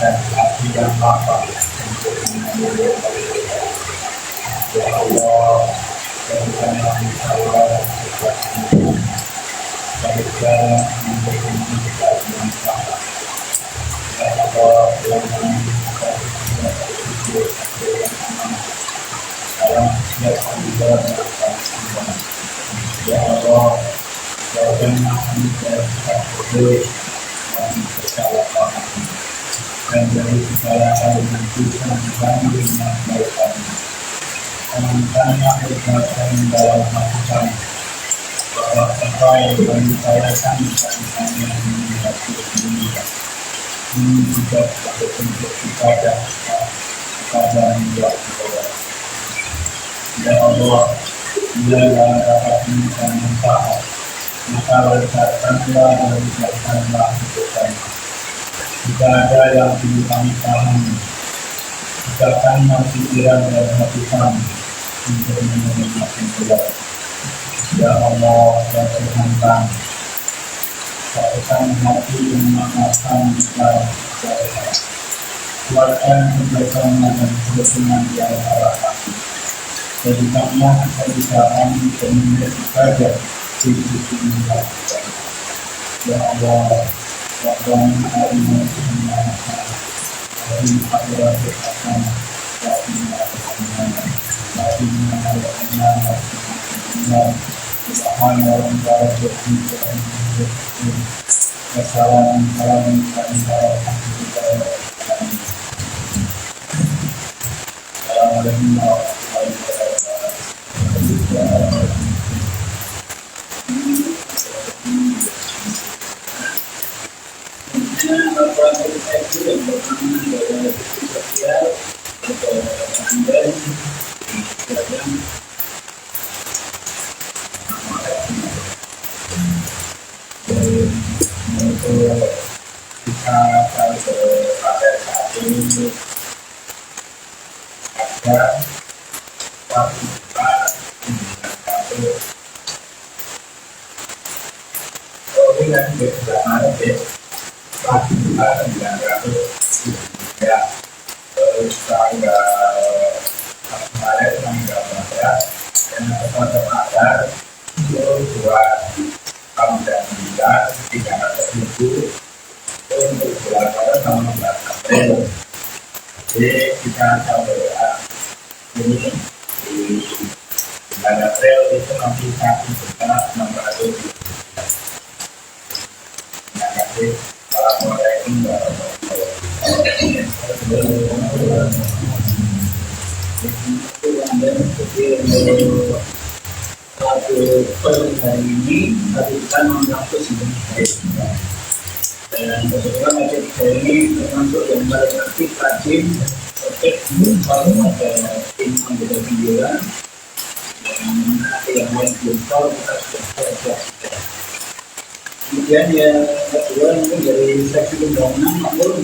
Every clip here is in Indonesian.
dan hati yang lapang untuk mengambil ya Allah, berikanlah Allah berikan memberi kita manfaat ya Allah, yang menunjukkan dalam setiap panggilan ya Allah, bagaimana kita berdoa dan bersalah dan dari segala hal dengan Tuhan kami dengan kebaikan. Kami berkata dalam hati kami bahwa apa yang kami upayakan kami yang meninggal dunia ini juga sebagai bentuk ibadah kepada Allah. Ya Allah, bila dapat memberikan manfaat, maka berkatakanlah dan berkatakanlah untuk kami. Jika ada yang belum kami pahami, bukakanlah pikiran dan hati kami untuk menerima kebenaran. Ya Allah, ya Tuhan kami, satukan hati yang memaafkan segala kejahatan. Keluarkan kebaikan dan kebenaran di antara kami. Jadikanlah kebijakan pemimpin ibadah di dunia. Ya Allah, Rabbana atina fid dunya hasanah wa fil akhirati hasanah wa qina adzabannar. Subhana rabbika rabbil izzati amma yasifun wa salamun alal mursalin walhamdulillahi rabbil alamin. Assalamualaikum warahmatullahi wabarakatuh. Yang pertama adalah sosial atau anda yang untuk kita pada saat ini ada waktu kita dengan bersama ya terus tanggal kemarin tanggal berapa dan pada buat dan juga 300.000 untuk bulan tanggal 16 April. Jadi kita coba ini di bulan April itu nanti kami sekitar 600. Terima kasih. Assalamualaikum warahmatullahi wabarakatuh. Hari ini kita menghapus dan kebetulan hari ini termasuk yang paling aktif rajin untuk ada tim anggota video bulan yang lain belum tahu kita sudah. Kemudian yang kedua mungkin dari seksi pembangunan belum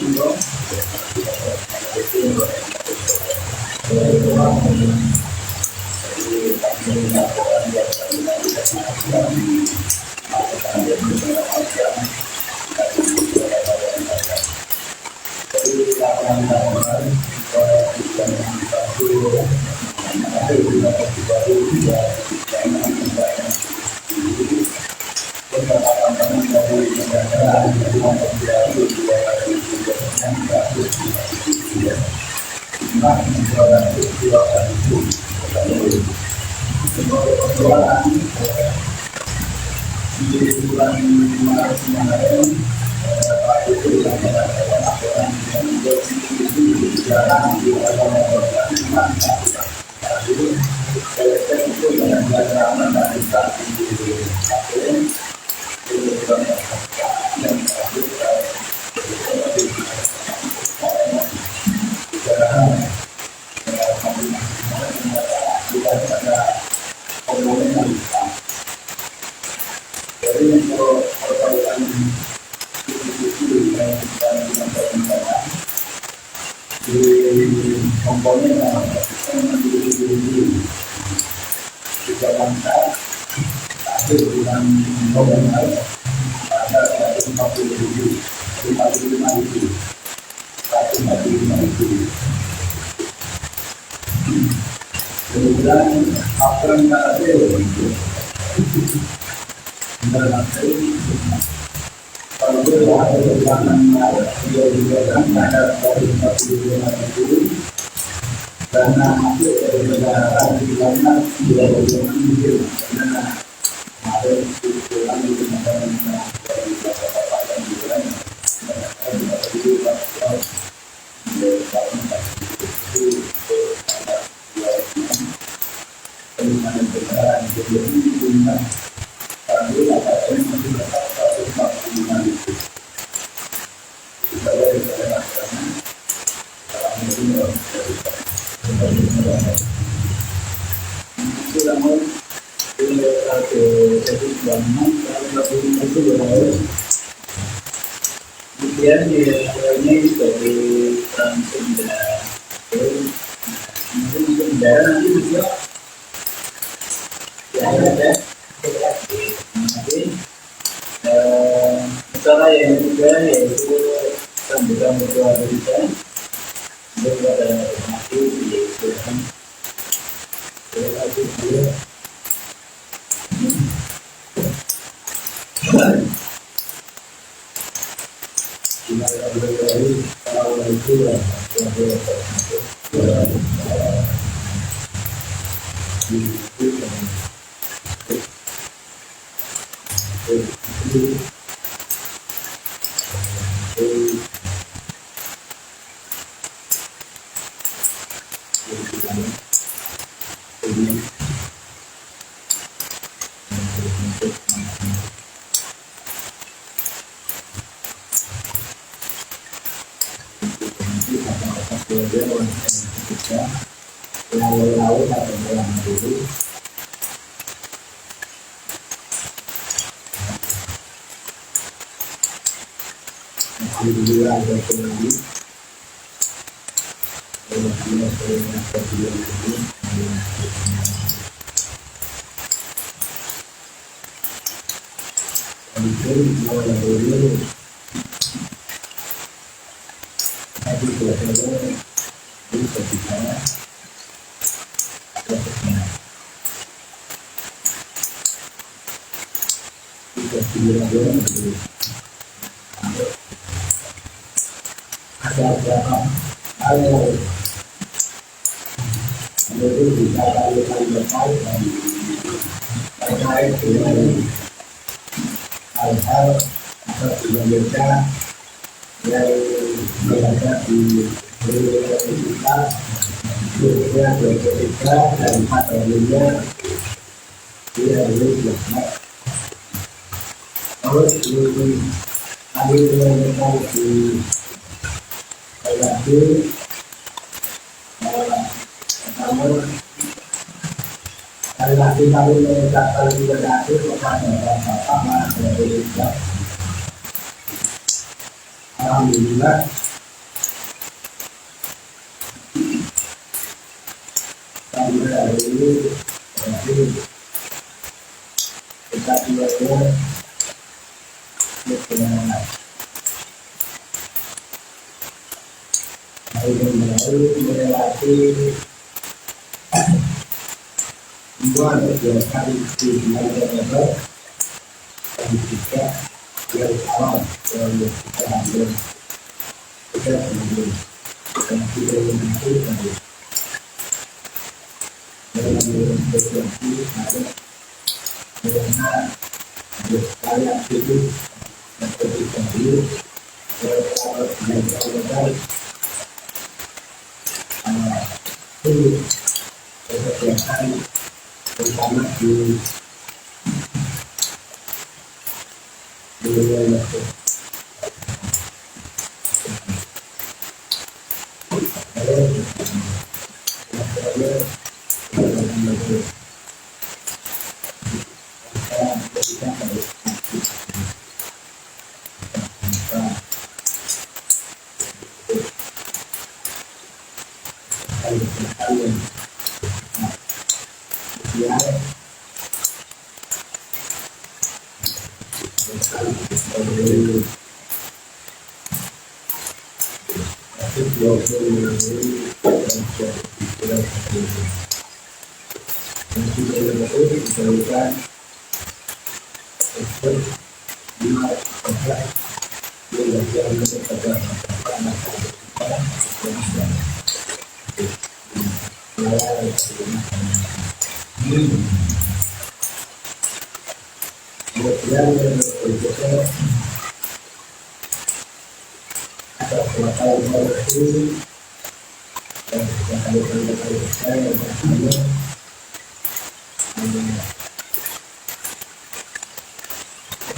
komponen juga lancar akhir bulan November ada 145.000 kemudian April kalau ada perjalanan dia juga ada 145.000 karena hasil dari negara di mana dia berjalan karena ada kesulitan di negara dari beberapa dan juga kemudian ini dari Transendara mungkin nanti juga ya ada nanti acara yang juga yaitu sambutan ketua kita juga ada nanti yaitu hal-hal atau dinamika yang berada di universitas, khususnya ketika dan akademinya dia harus dapat. Terus kami menemukan di relasi pertama lagi kami mengucapkan terima kasih kepada Bapak dari Alhamdulillah sampai hari ini kita dua-dua berkenan melewati dua kegiatan di bulan Desember dan juga bulan awal yang kita ambil kita ambil dan kita nanti dalam berjanji ada mengenai saya itu dan ketika itu kalau dan itu kegiatan terutama di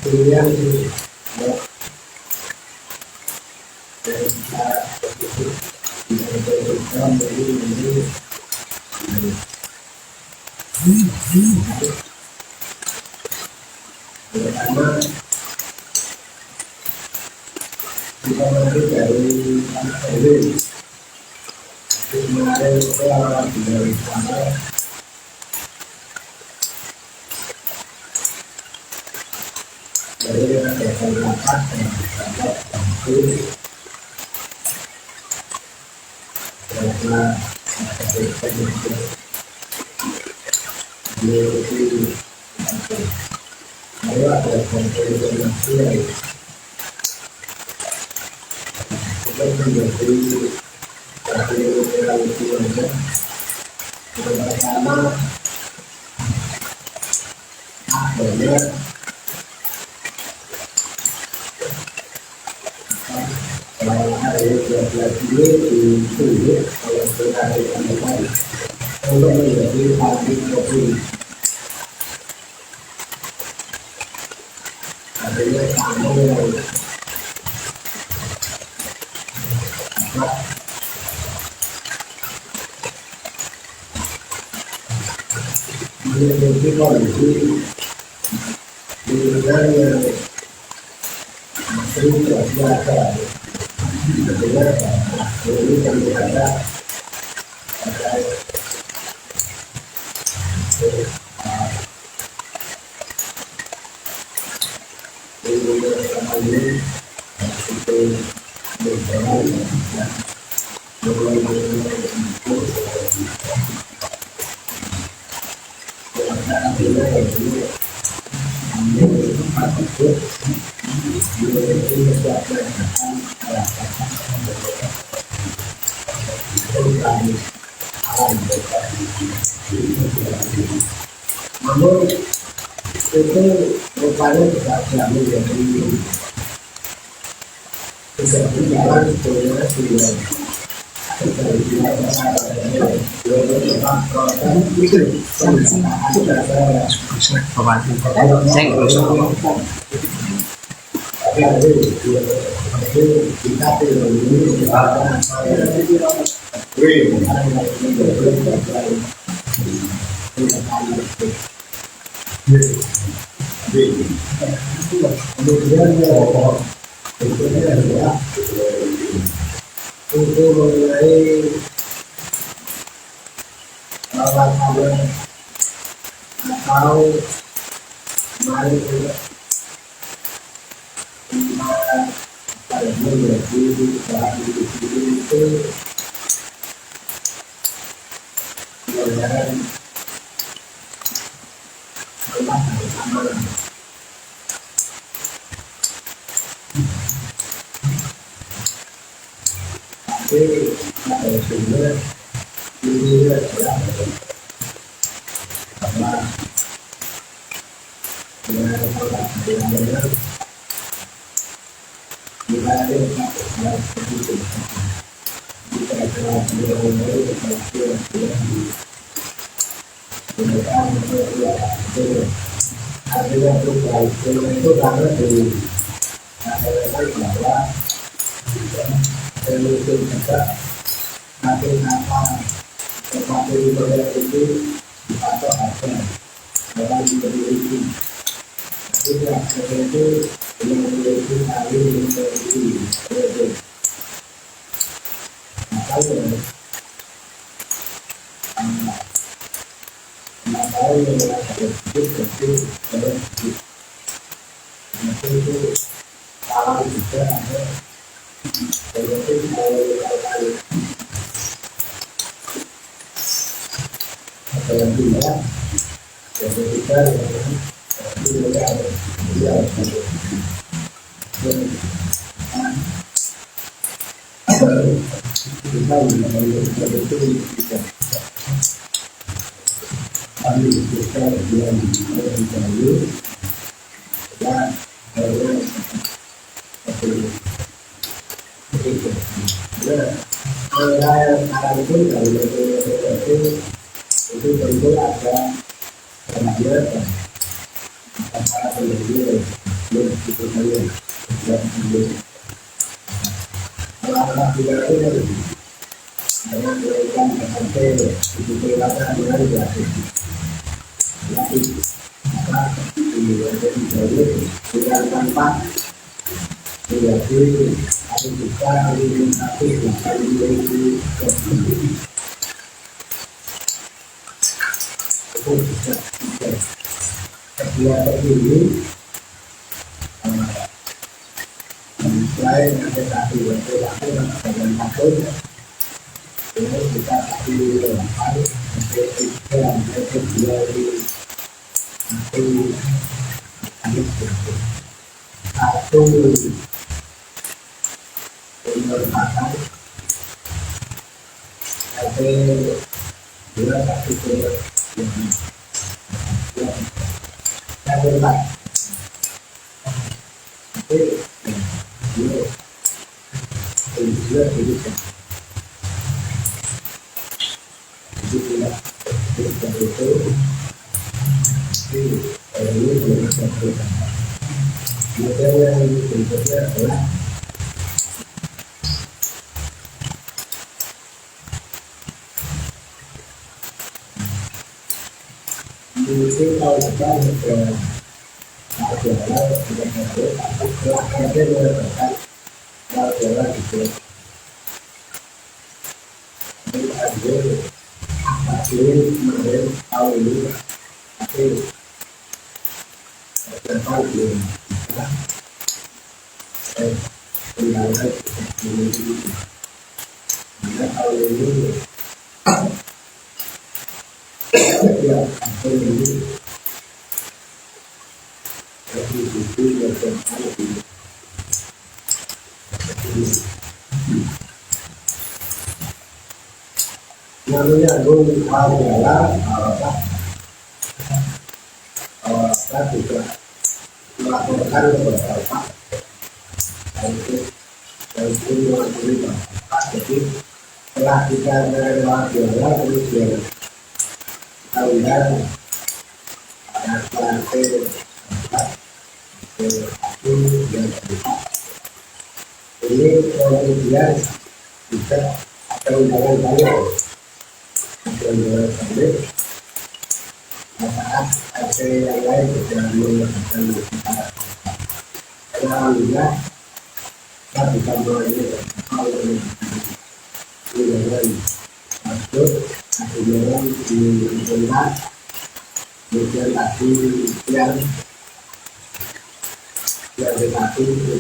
wilayah itu pertama kita mulai dari anak RW kemarin orang dari sana dari ada rapat dan rapat itu karena ada konfirmasi yang kita menjadi akhir itu bersama akhirnya hari 12 Juli di kalau kita untuk menjadi pabrik kopi. Artinya kamu yang memiliki kondisi di negara yang masih terbiasa dengan ini yang berada pada ini itu berjalan namun itu rupanya tidak jamin dari tidak berjalan sebenarnya sudah Kemudian berikutnya adalah untuk mengenai lawan atau kemarin pada menjadi saat itu pelajaran rumah bersama. Tapi pada sumber ini adalah karena dengan orang yang benar dilatih dengan seperti itu. Jika telah mulai gunakan artinya itu karena di masyarakat bahwa solusi juga nanti apa sesuatu di proyek itu dipatok harga dalam memiliki tidak seperti yang memiliki kali memiliki proyek makanya yang mengatakan itu seperti itu salah juga ada seperti kali atau yang tidak yang ketiga itu juga ada kita mengenai itu tidak kami kita yang diketahui dan itu cara itu dari itu tentu ada kemajuan antara penduduk dan kekayaan dan penduduk. Kalau tidak ada dengan berikan sampai itu kelihatan dengan gratis. Tapi maka menjadi jalur dengan tanpa menjadi ada juga orientasi bukan menjadi itu bisa kedua ini selain ada satu yang dengan takut ini kita kasih lengkap yang kedua di satu penyelenggaraan ada dua satu yang berkat dua hidup itu tidak itu ini belum sampai materi yang berikutnya adalah mungkin kalau kita adalah tidak ada mengatakan adalah itu ada hasil kemarin tahun ini hasil tahun ini pendapat ini mana tahun ini ya hasil ini tapi itu yang terjadi namanya gunung adalah kita juga melaporkan beberapa itu jadi setelah kita melewati jualan kemudian kita lihat ada planting satu yang ini kemudian juga ada undangan balik saat RT yang lain sudah mengatakan alhamdulillah kita bisa mulai hal yang masuk atau jalan di tempat kemudian tadi yang tadi itu di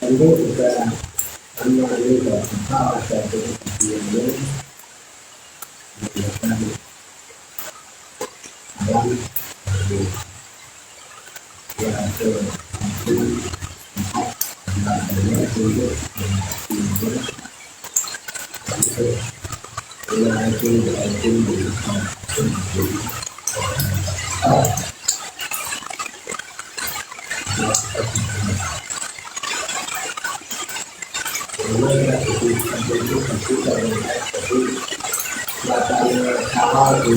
tentu juga melalui beberapa dari yang alam yang awal itu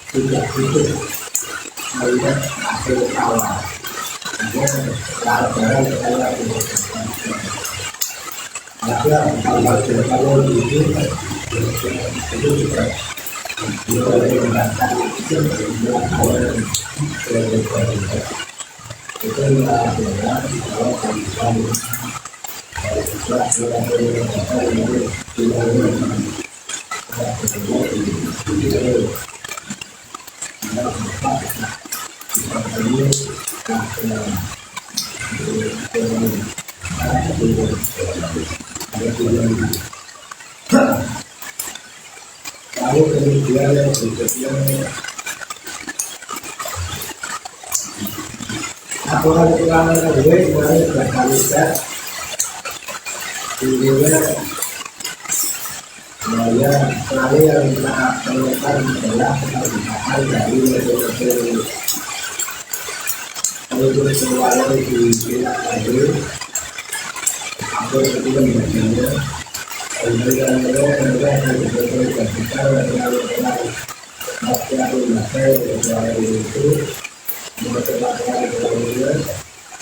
tidak itu melihat hasil awal. Kalau itu juga boleh mengatakan itu adalah kalau kami lalu kemudian yang berikutnya aturan ulangan kedua mulai berkali-kali intinya saya selalu yang kita temukan adalah keterbukaan dari metode untuk semuanya dipilih tadi atau ketika membacanya kemudian mereka betul-betul berbicara dengan pasti aku baca itu mengetapkan kemudian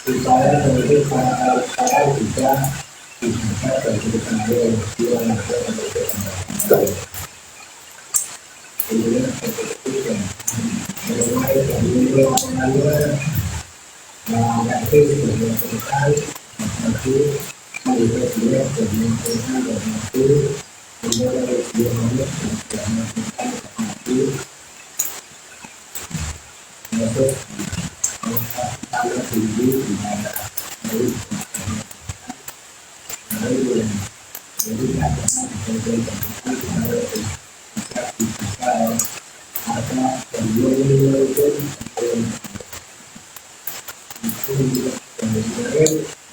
supaya kemudian para bisa dan kita tahu yang ada kemudian mulai dari pengajaran nanti sebagai sekali nanti melihat dia dengan dan nanti mulai dia melihat dan nanti masuk kalau tinggi di mana jadi ada ada penjualan itu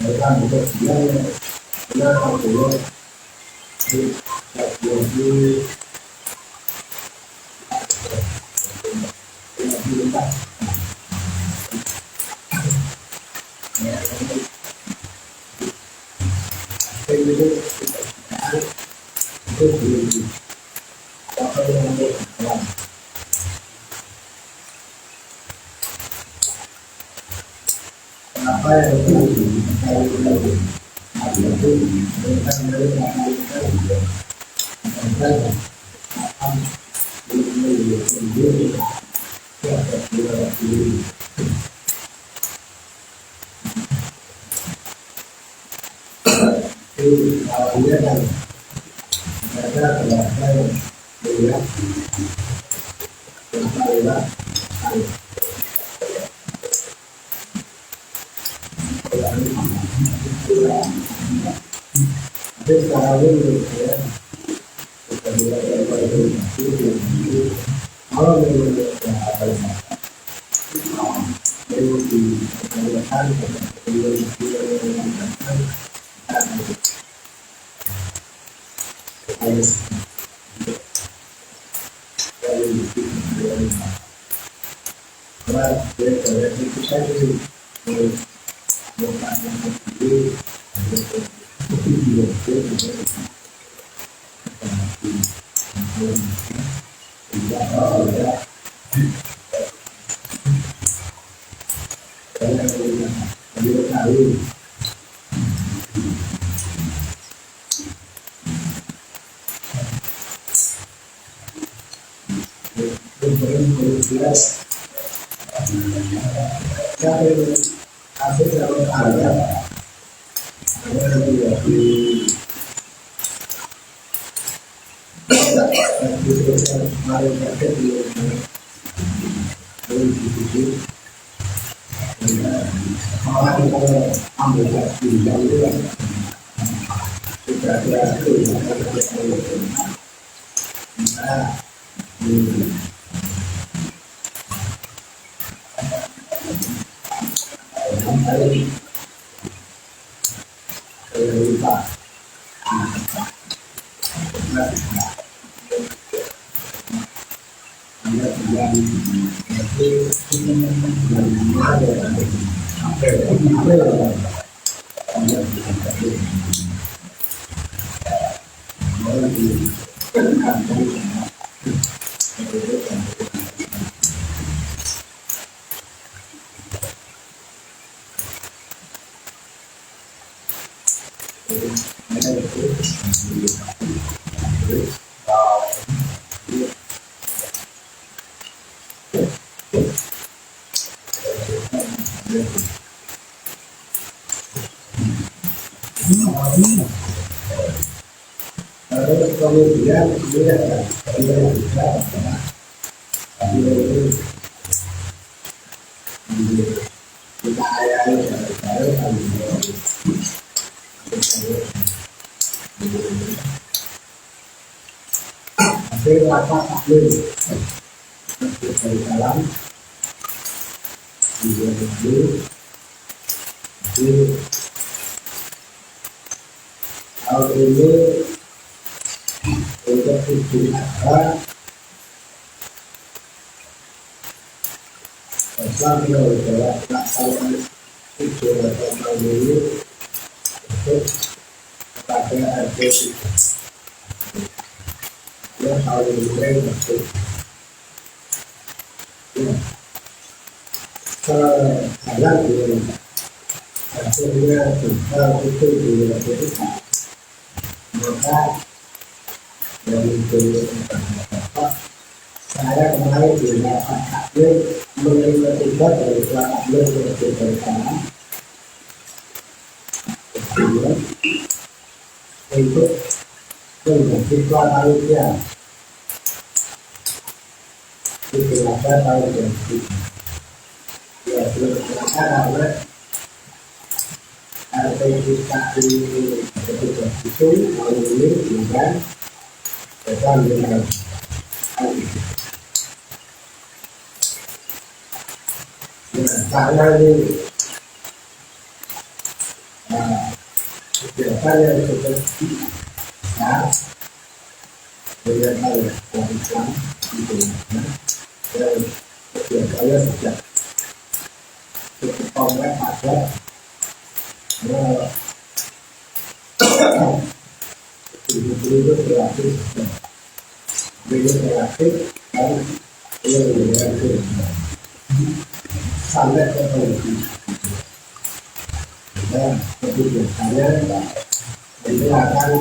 mereka bukan dia benar kalau apa yang terjadi secara umum ya kita lihat daripada itu kalau memang ada perlu diperlukan perlu diperlukan harus karena dari itu saja bukan yang penting kemudian dia bisa kita ayai hasil apa taklim dari dalam hal ini untuk tujuan apa sambil dalam pelaksanaan tujuan apa ini untuk pada aktivitas yang paling penting kalau dengan hasilnya kita itu dilakukan maka dari itu saya kemarin tidak takdir menerima tugas dari takdir dari sana untuk siswa manusia dijelaskan tahun yang ya belum karena ada kita di ketika itu tahun ini juga kita dengan karena ini biasanya seperti dengan hal yang Islam itu dan biasanya sejak kongres ada itu relatif dan relatif sampai ke politik dan biasanya itu akan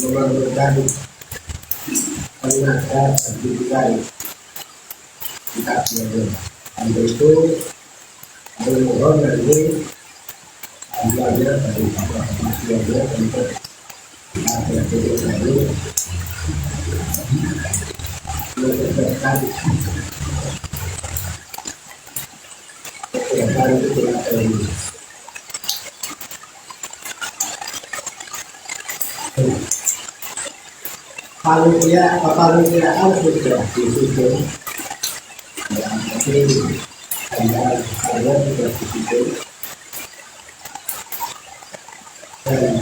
memerlukan tenaga pendidikan kita belajar. Untuk itu saya mohon dari belajar dari belajar untuk belajar ini mengerjakan kegiatan itu Panitia sudah disusun, tapi saya sudah disusun dan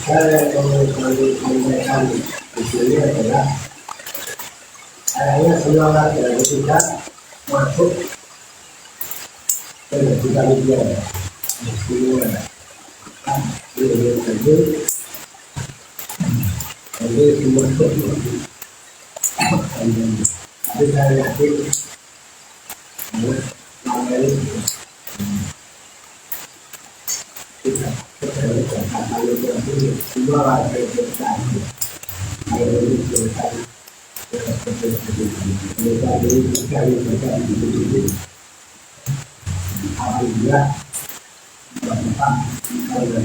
saya menyampaikan di sini adalah saya semangat dari kita masuk ke negara dia semua jadi semua tapi saya yakin selama ini kita semua warga kita ada di kita alhamdulillah saya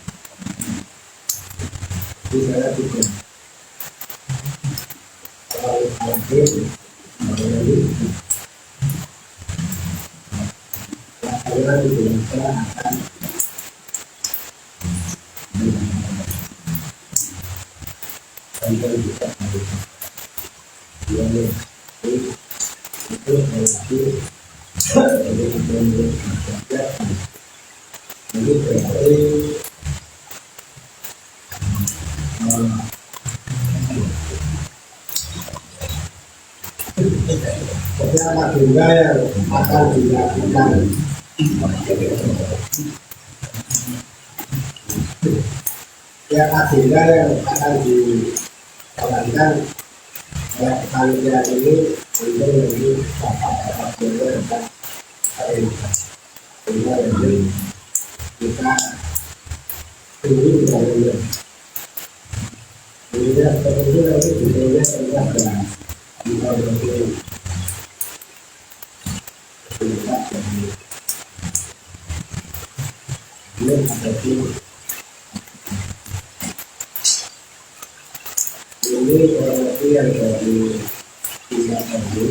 juga agenda yang akan dilakukan agenda yang akan dijalankan oleh panitia ini untuk menjadi bapak-bapak dan kita tunggu dari kemudian nanti videonya sudah ada ini berarti yang dari tidak tahu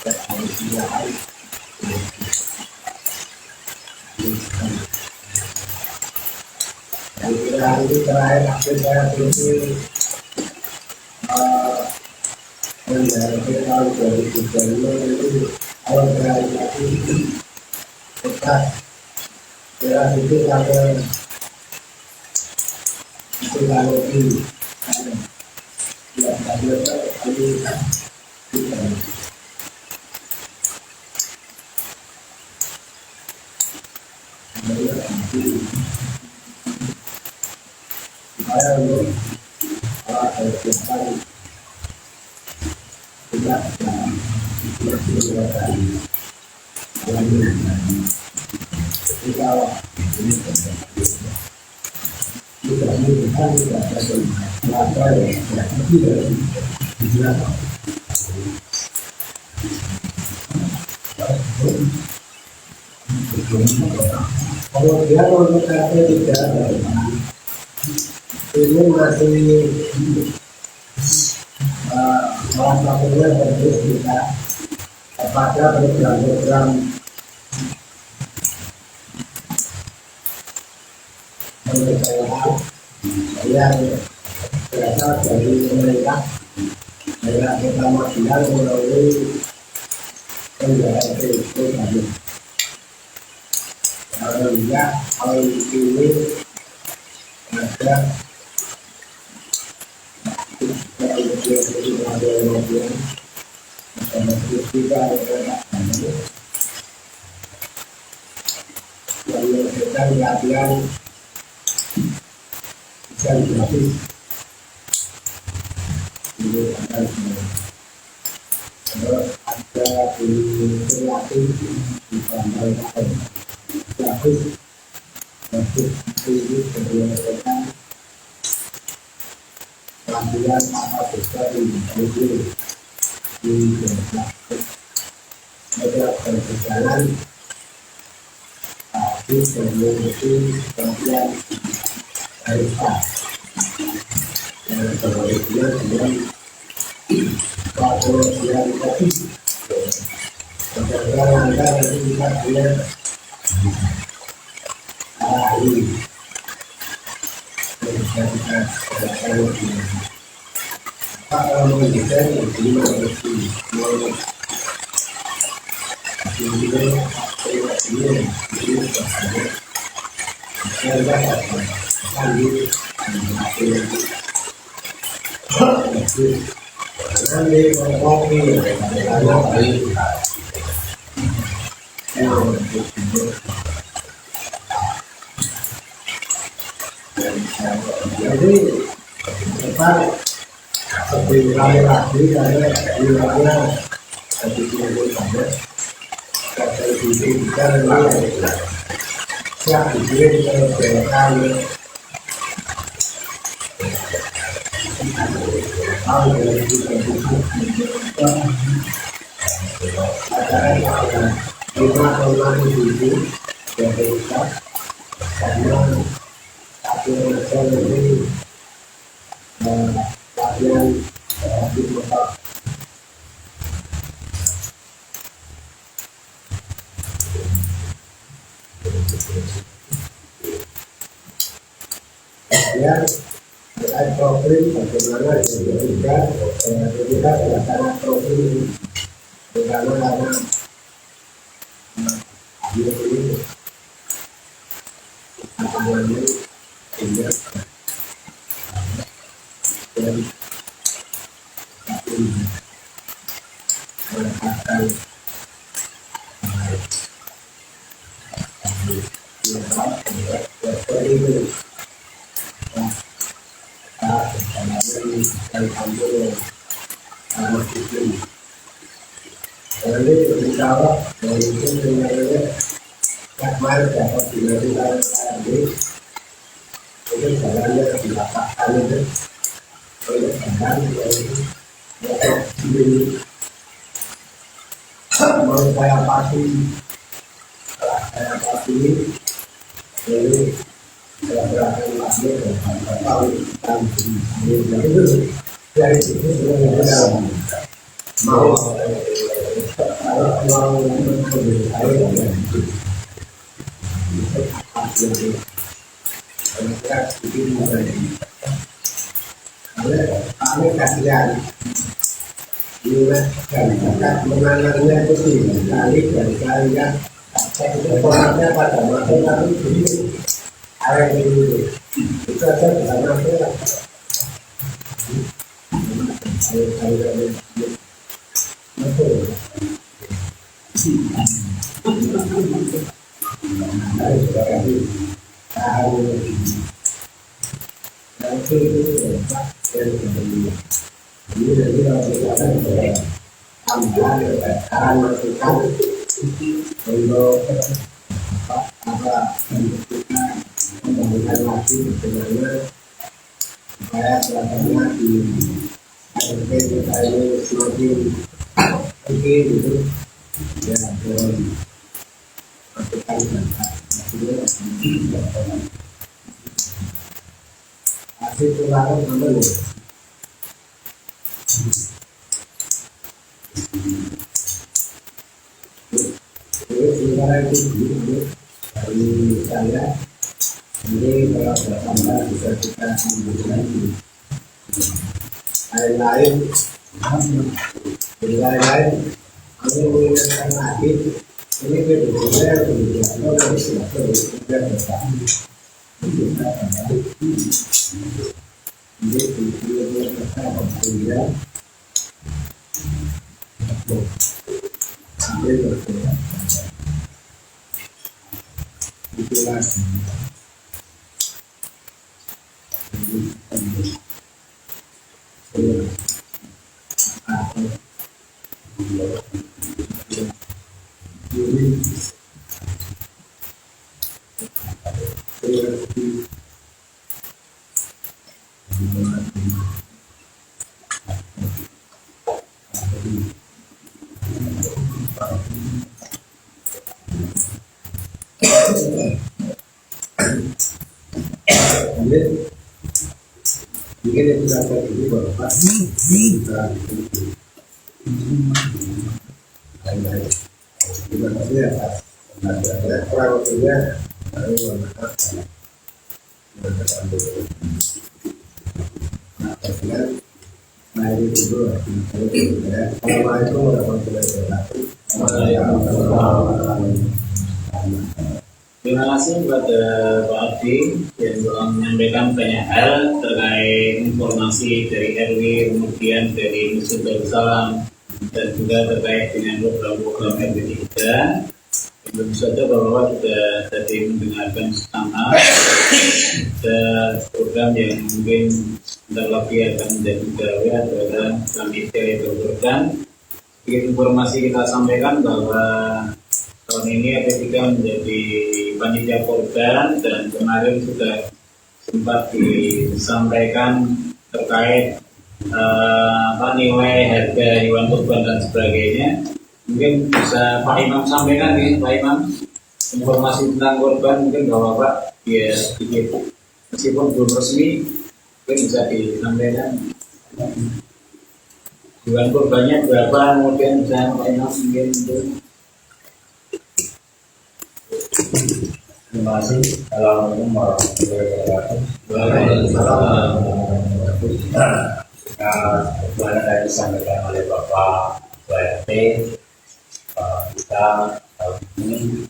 dan harus dilihat dan hari terakhir akhir saya ini menjadi tahun 2025 itu awal realisasi tetap jelas itu ada teknologi yang ada kali kita kemudian untuk KP 3 ini masih salah satunya terus kita pada program-program penyelesaian yang berasal dari pemerintah daerah pertama bilang melalui NDRT itu tadi. Alhamdulillah hal ini ada yang latihan bisa dilatih ini akan ada dilatih di pantai dilatih ini berdasarkan latihan apa besar di ada berjalan tapi sebelum itu latihan dari pas dan kemudian waktu yang tadi perjalanan nanti kita lihat hari kita kalau kita ini mau jadi depan seperti laki ada di mana seperti itu ada kata itu kita siap dikirim ke belakang tahu dari itu ada lima orang itu yang kita karena satu orang ini latihan di kota ya terkait profil bagaimana juga karena profil karena dia ini semuanya sehingga dan mendapatkan saya pasti jadi gerakan lagi tahun itu dari situ sudah mau kasihan kan menanamnya itu kali dari kalian formatnya pada materi itu ada itu aja karena ini dari orang tambahan saran masukan untuk apa kita membangunkan lagi bagaimana supaya pelajarannya di RP kita ini semakin oke gitu ya dalam masukan hasil pelajaran mana nih sementara itu dari saya ini kalau bertambah bisa kita ambil lain-lain kami mengingatkan lagi ini berbeda kalau dari siapa berbeda ini kemudian sampai berbeda itulah mungkin itu dapat ini bapak kita lain-lain terima kasih atas kurang waktunya. Nah ini dulu Assalamualaikum warahmatullahi wabarakatuh. Terima kasih kepada Pak Abdi yang telah menyampaikan banyak hal terkait informasi dari RW, kemudian dari Masjid Darussalam, dan juga terkait dengan program-program RW 3. Tentu saja bahwa sudah tadi mendengarkan bersama ada program yang mungkin sebentar lagi akan menjadi gawe adalah panitia itu program. Informasi kita sampaikan bahwa tahun ini RW 3 menjadi panitia korban, dan kemarin sudah sempat disampaikan terkait nilai harga hewan kurban dan sebagainya. Mungkin bisa Pak Imam sampaikan nih, Pak Imam, informasi tentang korban mungkin Bapak ya sedikit, meskipun belum resmi mungkin bisa disampaikan hewan kurbannya berapa, kemudian bisa Pak Imam mungkin untuk. Terima kasih. Assalamualaikum warahmatullahi wabarakatuh. Kemarin tadi disampaikan oleh Bapak WRT, kita tahun ini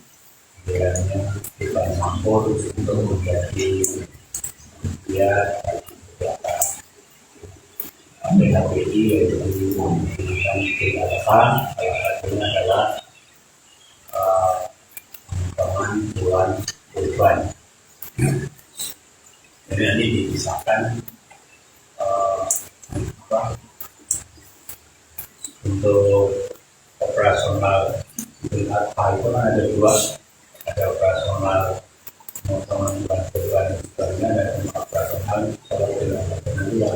kiranya kita mampu untuk menjadi dia PKPI, yaitu pendidikan keagamaan. Salah satunya adalah pengembangan hewan kurban. Jadi nanti dipisahkan untuk operasional Idul Adha itu kan ada dua, ada operasional pemotongan hewan kurban kurbannya dan operasional sholat Idul Adha nanti yang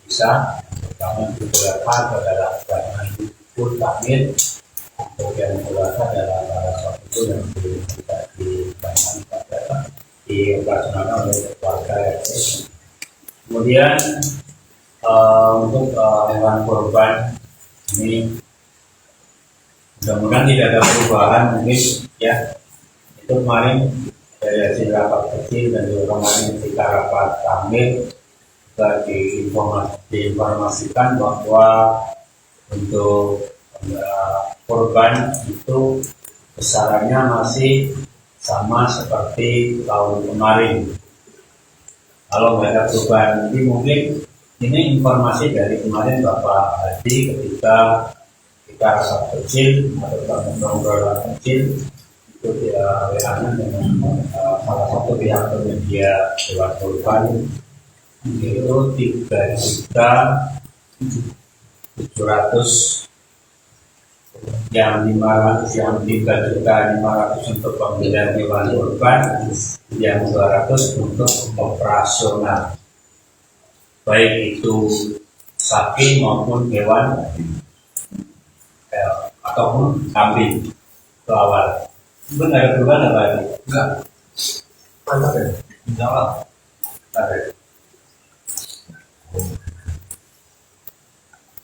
bisa. Pertama Idul Adha adalah pelaksanaan Idul Takmir, kemudian Idul Adha adalah para sholat itu yang bisa dilaksanakan pada dioperasionalkan oleh warga RT. Kemudian untuk hewan kurban ini mudah-mudahan tidak ada perubahan mungkin ya. Itu kemarin dari hasil rapat kecil dan juga kemarin ketika rapat tamir juga diinformasikan bahwa untuk kurban itu besarannya masih sama seperti tahun kemarin. Kalau nggak ada perubahan, jadi mungkin ini informasi dari kemarin Bapak Hadi ketika kita rapat kecil atau ngobrol kecil itu dia WA-nya dengan salah satu pihak penyedia hewan kurban itu 3.700.000 yang 500, yang 3.500.000 untuk pembelian hewan kurban, yang 200 untuk operasional, baik itu sapi maupun hewan ataupun kambing. Itu awal. Mungkin ada perubahan apa ini? Enggak. Mantap ya? Enggak.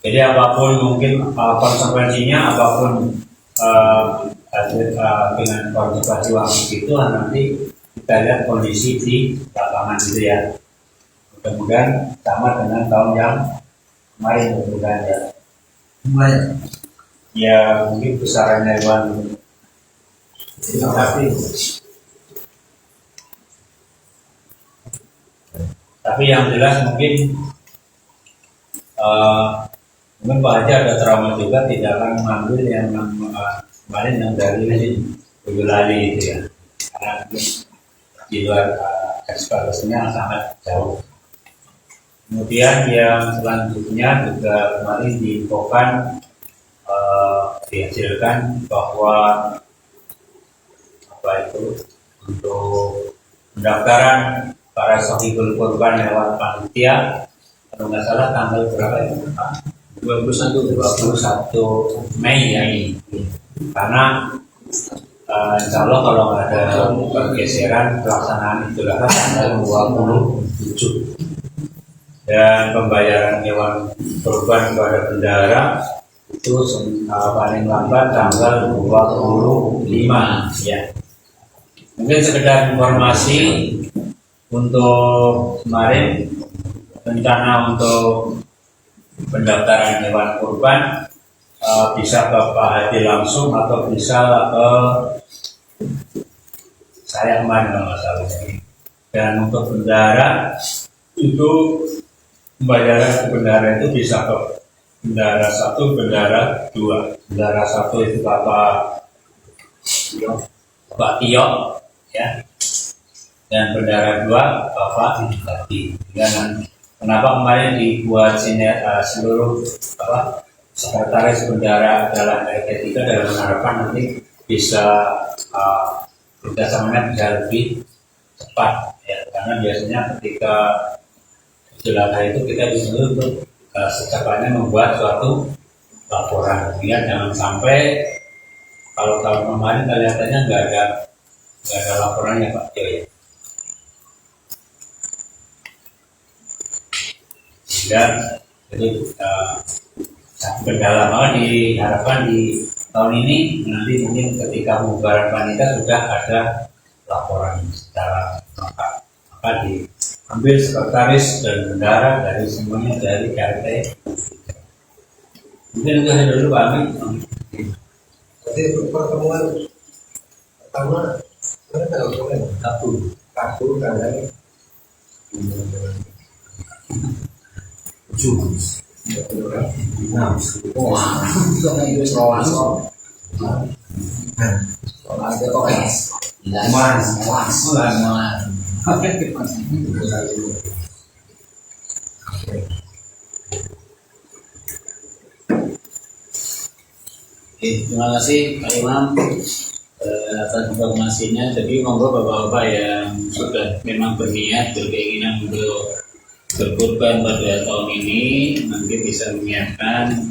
Jadi apapun mungkin konsekuensinya, apapun dengan konsekuensi waktu itu nanti kita lihat kondisi di lapangan gitu ya. Mudah-mudahan sama dengan tahun yang kemarin, mudah-mudahan ya. Ya mungkin besarannya hewan tapi yang jelas mungkin mungkin Pak Haji ada trauma juga, tidak akan mengambil yang kemarin yang dari Boyolali itu ya, karena di luar ekspresinya sangat jauh. Kemudian yang selanjutnya juga kemarin diinfokan dihasilkan bahwa apa itu untuk pendaftaran para sahibul kurban lewat panitia, kalau nggak salah tanggal berapa itu? 21 Mei ya ini. Karena insya Allah kalau nggak ada pergeseran pelaksanaan Idul Adha tanggal 27. Dan pembayaran hewan kurban kepada bendahara itu paling lambat tanggal 25 ya. Mungkin sekedar informasi untuk kemarin rencana untuk pendaftaran hewan kurban bisa ke Pak Hadi langsung atau bisa ke saya kemarin kalau nggak salah. Dan untuk bendara itu pembayaran ke bendara itu bisa ke bendara 1, bendara 2. Bendara 1 itu Bapak Tio, ya. Dan bendara 2 Bapak Hadi. Dan kenapa kemarin dibuat seluruh sekretaris bendara adalah RT3 dalam harapan nanti bisa kerjasamanya bisa lebih cepat, ya, karena biasanya ketika jelata itu kita disuruh untuk secepatnya membuat suatu laporan, ya, jangan sampai kalau tahun kemarin kelihatannya nggak ada laporannya Pak Tio, ya. Dan jadi berdalam diharapkan di tahun ini nanti mungkin ketika pembubaran panitia sudah ada laporan secara lengkap, maka diambil sekretaris dan bendara dari semuanya dari RT. Mungkin itu saja dulu Pak Amin. Jadi pertemuan pertama mana tanggal berapa? Rabu tanggal 7. Wah, itu selawas kok. Ada kok es. Mas. Terima kasih Pak Imam atas informasinya. Jadi monggo bapak-bapak yang sudah memang berniat berkeinginan untuk berkurban pada tahun ini nanti bisa menyiapkan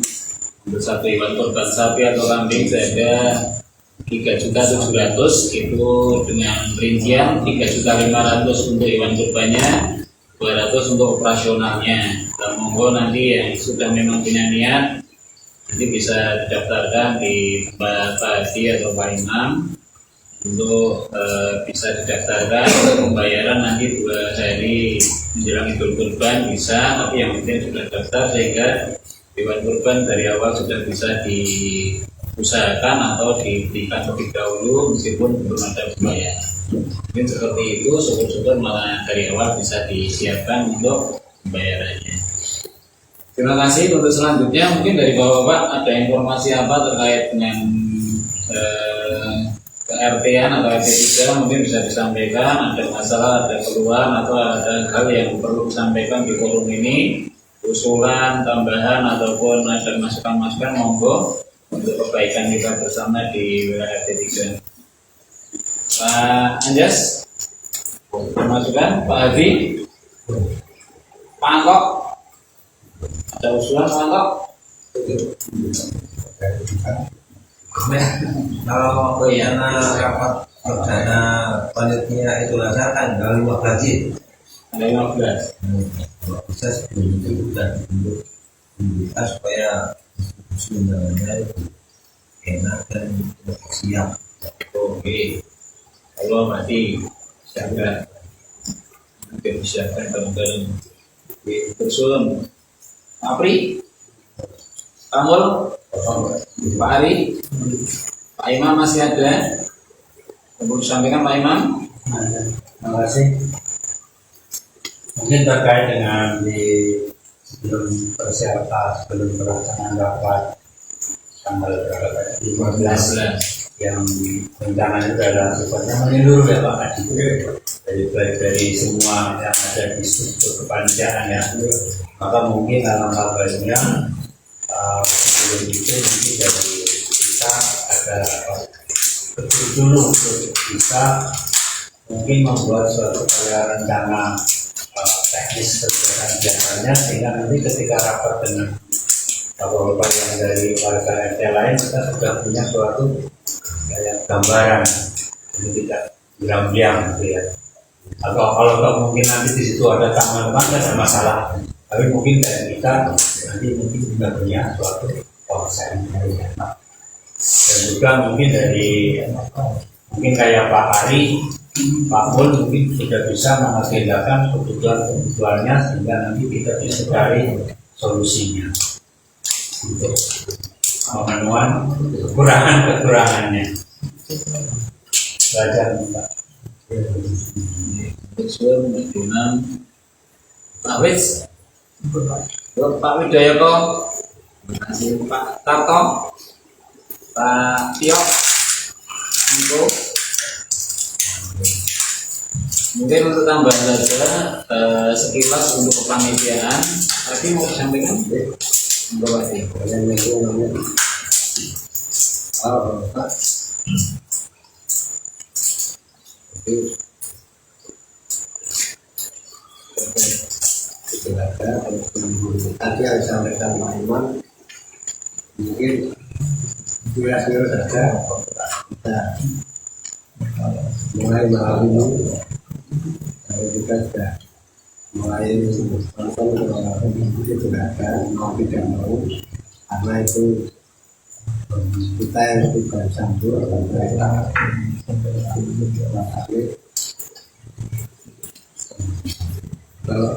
untuk satu hewan kurban sapi atau kambing seharga 3.700.000 itu dengan rincian 3.500.000 untuk hewan kurbannya, 200 untuk operasionalnya. Dan monggo nanti yang sudah memang punya niat nanti bisa didaftarkan di Pak Hadi atau Pak Imam untuk bisa didaftarkan pembayaran nanti 2 hari menjelang Idul Kurban bisa, tapi yang penting sudah daftar sehingga hewan kurban dari awal sudah bisa diusahakan atau diberikan lebih dahulu meskipun belum ada pembayaran. Mungkin seperti itu, syukur-syukur malah dari awal bisa disiapkan untuk pembayarannya. Terima kasih. Untuk selanjutnya mungkin dari bapak-bapak ada informasi apa terkait dengan ke-RT-an atau RT3 mungkin bisa disampaikan, ada masalah, ada keluhan atau ada hal yang perlu disampaikan di forum ini, usulan, tambahan ataupun ada masukan-masukan monggo untuk kebaikan kita bersama di wilayah RT3. Pak Anjas, masukan, Pak Hadi, Pak Angkok, ada usulan Pak Angkok? Kalau rencana rapat perdana panitia itu rasa tanggal 15. Tanggal 15. Kalau bisa sebelum itu sudah dibuka supaya undangannya lebih enak dan siap. Oke, kalau berarti siapkan, mungkin disiapkan bareng-bareng. Terus, Apri, Kamul, Pak Ari, Pak Imam masih ada? Untuk disampaikan Pak Imam? Terima kasih. Mungkin terkait dengan sebelum persiapan, sebelum pelaksanaan rapat tanggal berapa tadi? 15 yang rencananya adalah sifatnya menyeluruh ya Pak Hadi, dari semua yang ada di struktur kepanitiaan ya. Maka mungkin alangkah baiknya sebelum itu mungkin dari kita ada betul dulu untuk bisa mungkin membuat suatu rencana teknis kegiatan biasanya, sehingga nanti ketika rapat dengan bapak-bapak yang dari warga RT lain kita sudah punya suatu gambaran, jadi tidak bilang-bilang gitu ya. Atau kalau mungkin nanti di situ ada teman-teman tidak ada masalah, tapi mungkin dari kita nanti mungkin juga punya suatu konsep ya. Dan juga mungkin dari Mungkin kayak Pak Ari, Pak Mul mungkin sudah bisa mengagendakan kebutuhan-kebutuhannya sehingga nanti kita bisa cari solusinya untuk pemenuhan kekurangan-kekurangannya. Belajar Pak. Susun dengan Pak Wis, Pak Widayoko, terima kasih Pak Tarto, Pak Tio, mungkin untuk tambahan saja sekilas untuk kepanitiaan. Tapi mau sampaikan? Enggak Pak. Tadi yang disampaikan Pak Iman mungkin kira-kira saja kita mulai malam ini kalau kita sudah mulai nonton itu sudah ada mau tidak mau karena itu kita yang tidak campur mereka kalau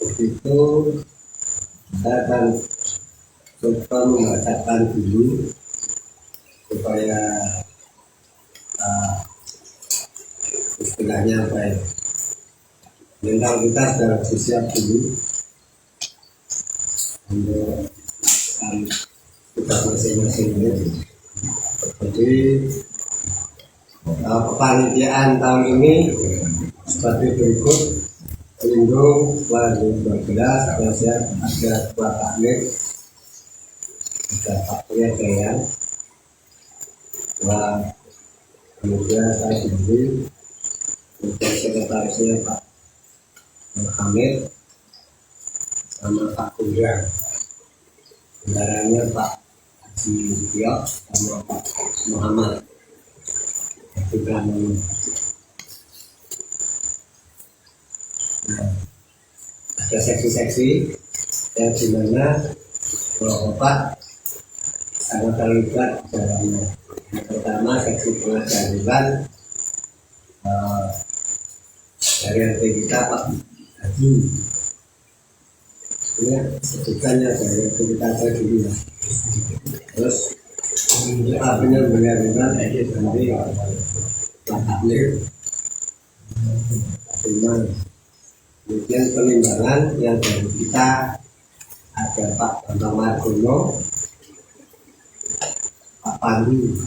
begitu saya akan coba membacakan dulu supaya istilahnya baik mental kita sudah siap dulu untuk kita masing-masing ini. Jadi kepanitiaan tahun ini seperti berikut: pelindung 2012 Nasihat ada Pak Takmir, ada Pak Priyajayan, kemudian saya sendiri, kemudian sekretarisnya Pak Hamid, sama Pak Kudra, bendaranya Pak Haji Tio, sama Pak Muhammad. Nah, ada seksi-seksi yang dimana Bapak sangat terlibat dalamnya. Yang pertama seksi pengadilan dari RT kita Pak Haji. Ini sebutannya dari RT kita saya dulu ya. Terus benar-benar nanti Pak Takmir, kemudian penimbangan yang dari kita ada Pak Bambang Margono, Pak Pandu,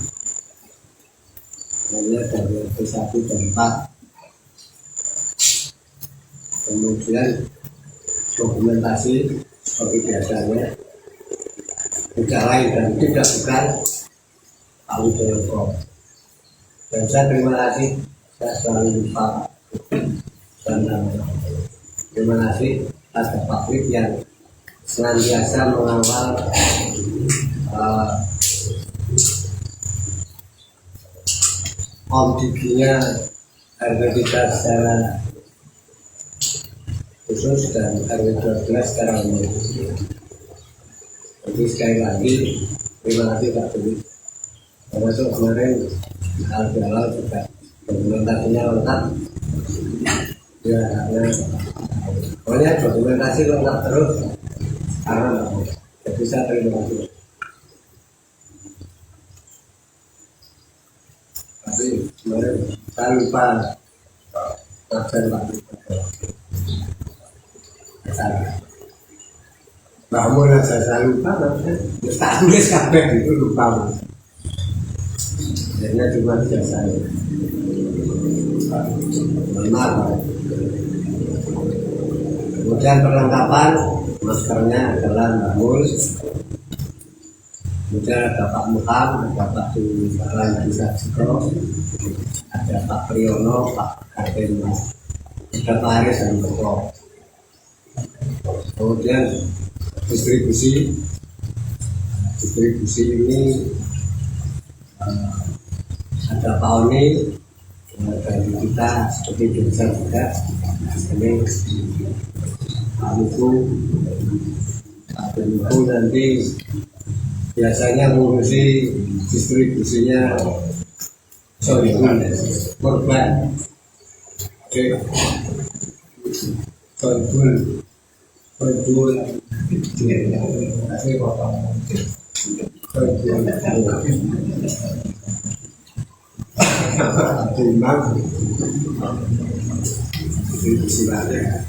hanya dari RT1 dan 4. Kemudian dokumentasi seperti biasanya tidak lain dan tidak bukan Pak Widayoko. Dan saya terima kasih, saya selalu lupa dan terima kasih atas Pak Wid yang senantiasa mengawal omdiginya RW kita secara khusus dan RW 12 secara umum. Jadi sekali lagi terima kasih Pak Wid. Termasuk kemarin hal-hal juga dokumentasinya lengkap ya, karena pokoknya dokumentasi lengkap terus karena jadi saya terima kasih. Tapi kemarin saya lupa absen Pak namun saya lupa tak tulis kabeh itu lupa karena cuma biasa. Benar. Kemudian perlengkapan maskernya adalah Mbak. Kemudian ada Pak Muham, ada Pak Subaran Bisa Ciko, ada Pak Priyono, Pak Karten, ada Pak Aris dan Koko. Kemudian distribusi ini ada Pak Oni dari kita seperti biasa juga. Ini Pak Muku nanti biasanya mengurusi distribusinya sorghum korban. Oke, sorghum distribusi warga.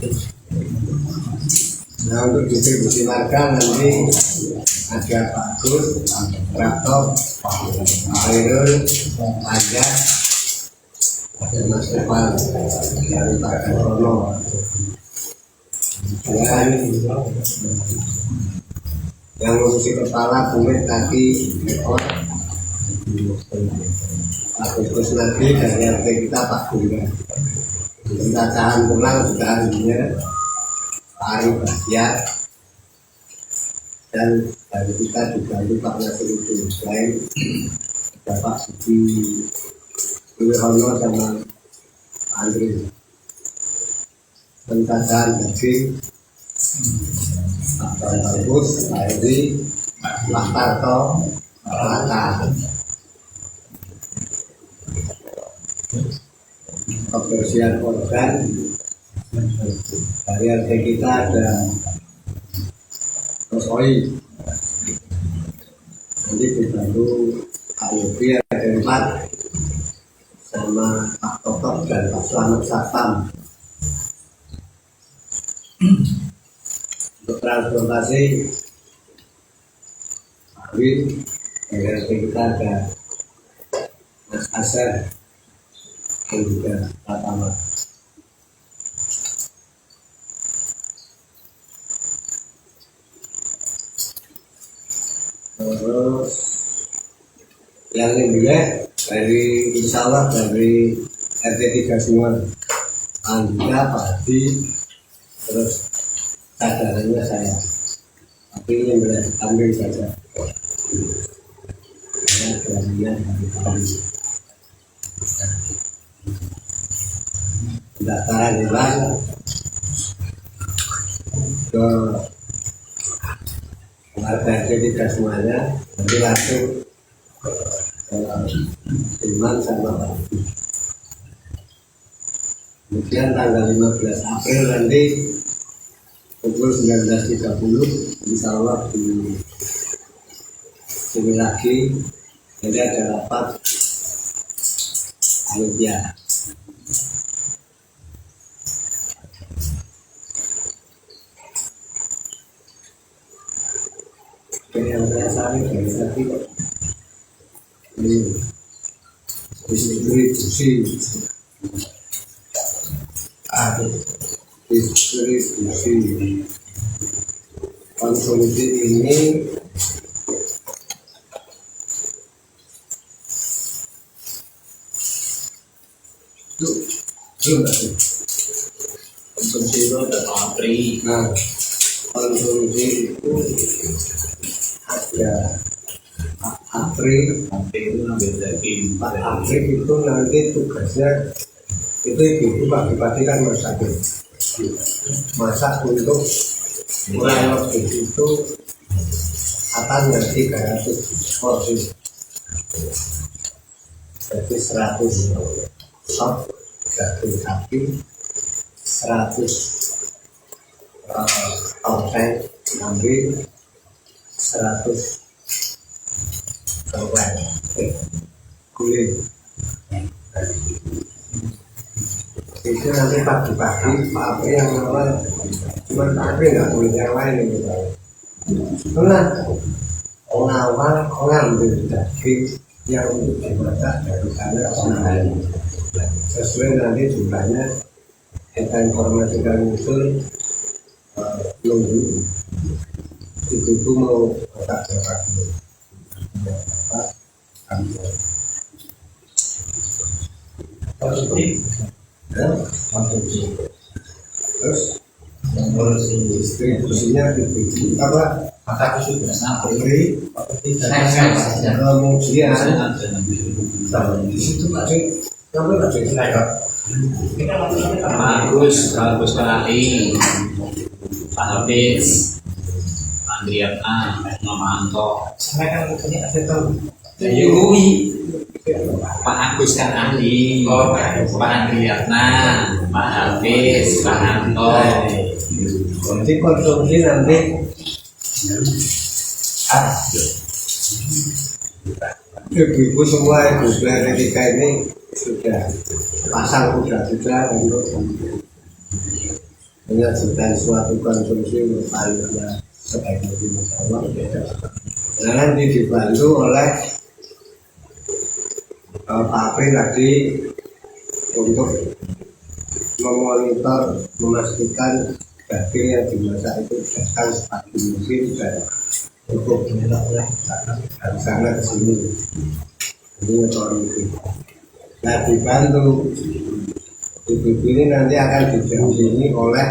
Nah, untuk distribusi warga nanti ada Pak Gus, Raktop, Khairul, Aja, ada Mas Evan dari Pak Karono, dan yang ngurusi kepala, kulit, kaki, ekor, Pak Gus nanti dari RT kita Pak Bunga. Pencacahan pulang juga harinya Pak Ari Bahtiar, dan dari kita juga Pak Nasiruddin Hussein, ada Pak Suci Wihono sama Pak Andri. Pencacahan daging Pak Bagus, Pak Edi, Pak Tarto, Pak Lata. Kebersihan organ dari RT kita ada Mas Oi, nanti dibantu Pak Yogi ada 4 sama Pak Totok dan Pak Selamat Satam. Untuk transportasi Pak Win dari RT kita ada Mas Asar dan juga Pak Ahmad. Terus yang ini dari insya Allah dari RT 3 semua, Anda Pak Hadi, terus cadangannya saya, tapi ini boleh ambil saja. Karena gajinya dari kami. Pendaftaran hilang ke warga RT 3 semuanya, nanti langsung Iman sama Pak. Kemudian tanggal 15 April nanti pukul 19.30 insya Allah di sini lagi, jadi ada rapat panitia. Yang saya saling dari tadi ini distribusi konsumsi ini Konsumsi itu ada pabrik. nah konsumsi itu ada April. Pabrik itu ngambil daging. Pak April itu nanti tugasnya itu ibu pagi-pagi kan masak untuk kurang lebih itu katanya 300 porsi, jadi 100 sop daging sapi, 100 tongseng kambing, 100 kulit. Itu nanti pagi-pagi Pak Apri yang awal, cuma Pak Apri nggak boleh yang lain gitu. Karena orang awal ngambil daging yang untuk dimasak dari sana lain. Sesuai nanti jumlahnya kita informasikan usul nunggu itu mau masak berapa kilo. Terus distribusinya gitu apa? Maka itu sudah Beri kemudian di situ ada sampai ada bagus kali Pak Habis, Pak Andriana, Mama Anto, Saya kan mukanya ada tahu. Yui, Pak Agus kan ahli, Oh, Pak Andriana, Pak Hafiz, Pak Anto. Jadi konsumsi nanti ibu-ibu semua ibu ketika ini sudah pasang kuda-kuda untuk menyajikan suatu konsumsi paling sebaik mungkin Allah. Nah, nanti dibantu oleh Pak Apri tadi untuk memonitor, memastikan daging yang dimasak itu datang sepagi mungkin dan cukup dari sana ke sini. Ini motor itu. Nah, dibantu ibu ini nanti akan didampingi oleh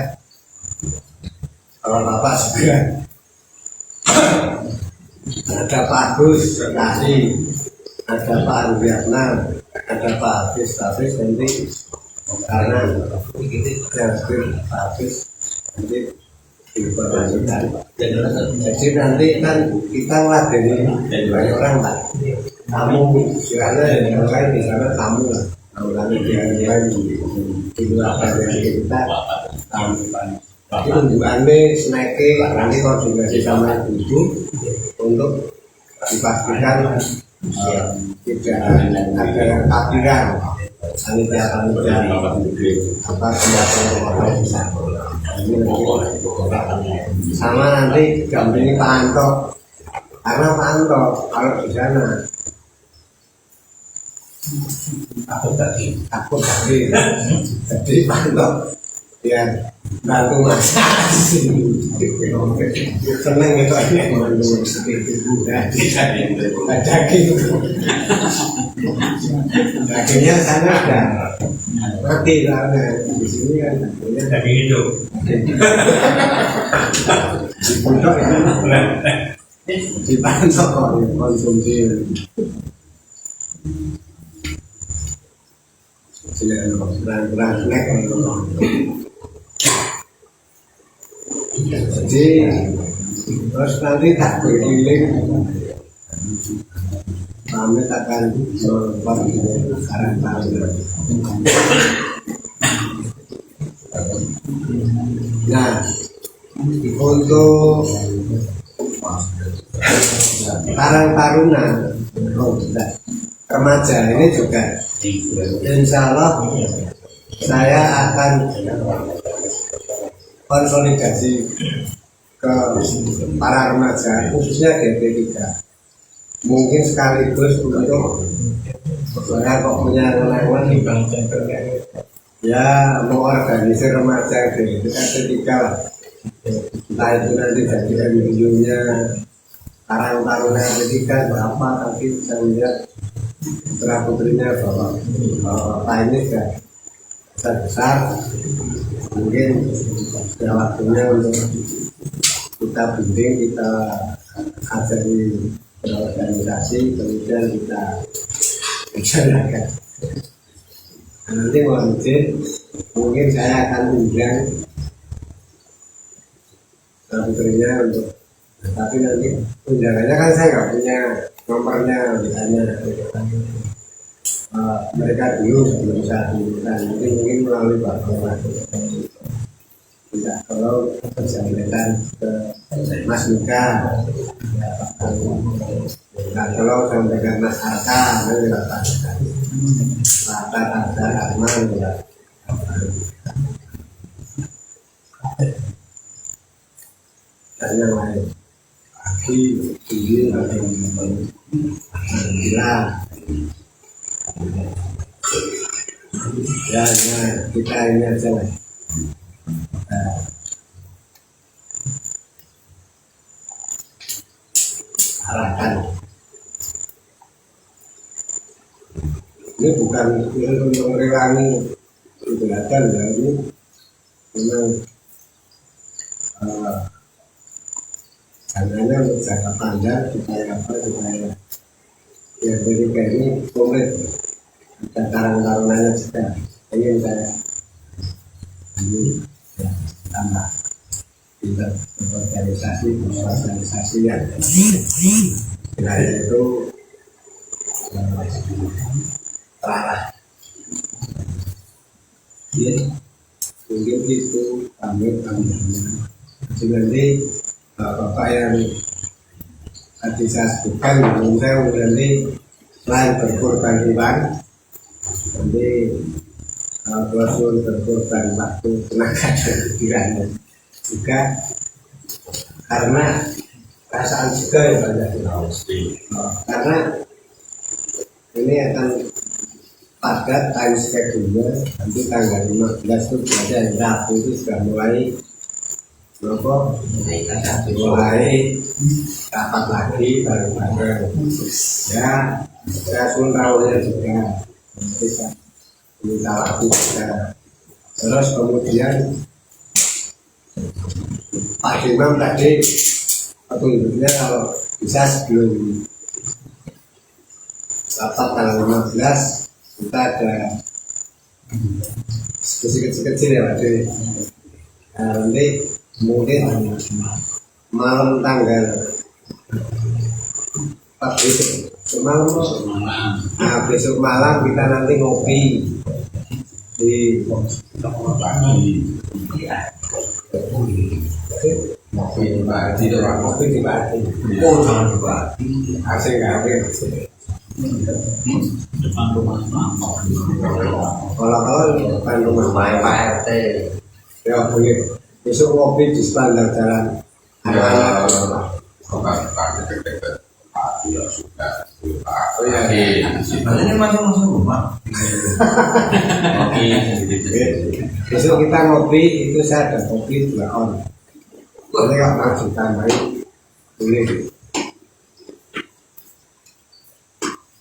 kalau Bapak segera ada Pak Agus tadi, ada Pak Andriana, ada Pak Hafiz nanti karena yang Pak Hafiz nanti diperlanjutkan. Jadi nanti kan kita ngeladeni banyak orang Pak. Kamu karena yang lain di sana kamu lah. Kalau nanti yang lain di luar dari kita tapi tunjukannya snacknya nanti koordinasi sama ibu untuk dipastikan tidak ada yang takbiran panitia apa senjata bisa sama nanti dampingi Pak Anto karena Pak Anto kalau di sana aku tadi jadi Pak Anto ya bantu masak seneng itu aja bantu seperti ibu dagingnya sana ada mati karena di sini kan daging hidup di pondok di pantau konsumsi berang snack. Jadi terus nanti tak bergiling kami akan memperbaiki karakter. Nah, untuk Karang Taruna remaja ini juga insya Allah saya akan konsolidasi ke para remaja khususnya DP3 mungkin sekaligus untuk saya kok punya kewenangan ya mau organisir remaja DP3 lah entah itu nanti jadikan videonya Karang Taruna DP3 berapa nanti saya lihat putra putrinya bahwa Pak ini sudah besar mungkin sudah waktunya untuk kita bimbing, kita ajari berorganisasi, kemudian kita bicarakan. Nanti mau izin, mungkin saya akan undang putrinya untuk, tapi nanti undangannya kan saya nggak punya nomornya, misalnya mereka dulu sebelum saya diminta, nanti mungkin melalui Pak Bapak. Tidak, kalau perjalanan ke Mas Mika, nah, kalau sampaikan Mas Arka, nanti Pak Arka, Arman, ya. Dan yang lain, Aki, Tinggi, Gila, ya, kita ini aja lah. Arahkan. Ini bukan untuk merewangi kegiatan ya, ini memang caranya untuk jangka panjang supaya ya dari ini komplit ada karang-karungannya juga ingin saya ini ya, tambah tingkat organisasi yang kira itu terarah. Ya, mungkin itu kami tambahannya. Nanti Bapak yang tadi saya sebutkan, saya nanti selain berkorban hewan, nanti berkorban waktu, tenaga, dan pikiran juga karena perasaan juga yang banyak karena ini akan padat time schedule-nya. Nanti tanggal 15 itu ada yang Rabu itu sudah mulai rapat lagi bareng-bareng ya. Saya pun tahunya juga nanti saya minta waktu juga. Terus kemudian Pak Imam tadi petunjuknya kalau bisa sebelum rapat tanggal 15 kita ada diskusi kecil ya Pak Dwi. Nah, nanti mungkin malam tanggal besok malam kita nanti ngopi di depan rumah kalau depan rumah Pak RT ya boleh. Besok ngopi di sepanjang jalan anak-anak. Oh ya, ini masuk rumah. besok kita ngopi itu saya ada kopi 2 on. Boleh nggak mau ditambahin? Boleh.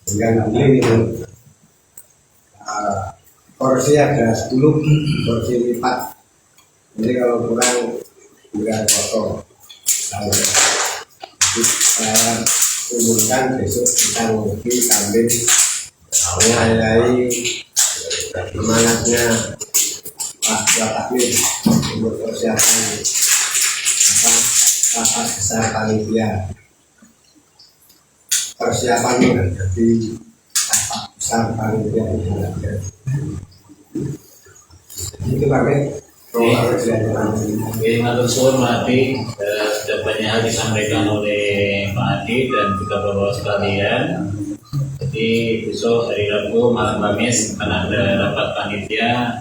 Tinggal nanti ini porsi ada 10 porsi lipat. Jadi kalau kurang juga kosong. Saya umumkan besok kita ngopi sambil menghayai semangatnya Pak Wakil untuk persiapan rapat besar panitia. Persiapan menghadapi rapat besar panitia itu pakai. Oke, matur suwun Pak Adi. Sudah banyak hal disampaikan oleh Pak Adi dan juga Bapak sekalian. Jadi besok hari Rabu malam Kamis akan ada rapat panitia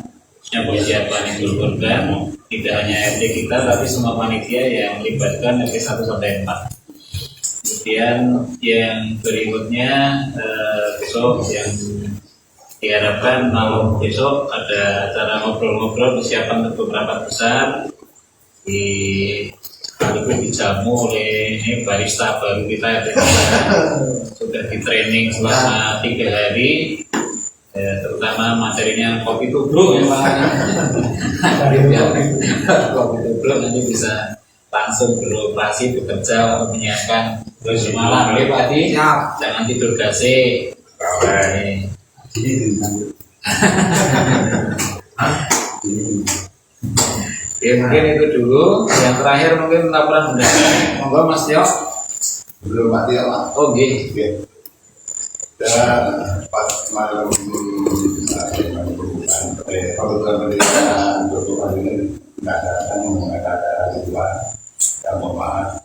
yang persiapan Idul Kurban. Tidak hanya RT kita, tapi semua panitia yang melibatkan RT 1 sampai 4. Kemudian yang berikutnya besok yang diharapkan malam besok ada acara ngobrol-ngobrol persiapan untuk rapat besar sekaligus dijamu oleh ini barista baru kita sudah di training selama 3 hari terutama materinya kopi tubruk ya Pak. Kopi tubruk nanti bisa langsung beroperasi bekerja untuk menyiapkan terus malam ya Pak Adi. Jangan tidur gasik. Ya mungkin itu dulu. Yang terakhir mungkin laporan mendadak. Monggo Mas Tio. Belum Pak Tio Pak. Oh nggih. Dan pas malam pembukaan pendidikan untuk hari ini nggak ada dua. Yang mohon maaf.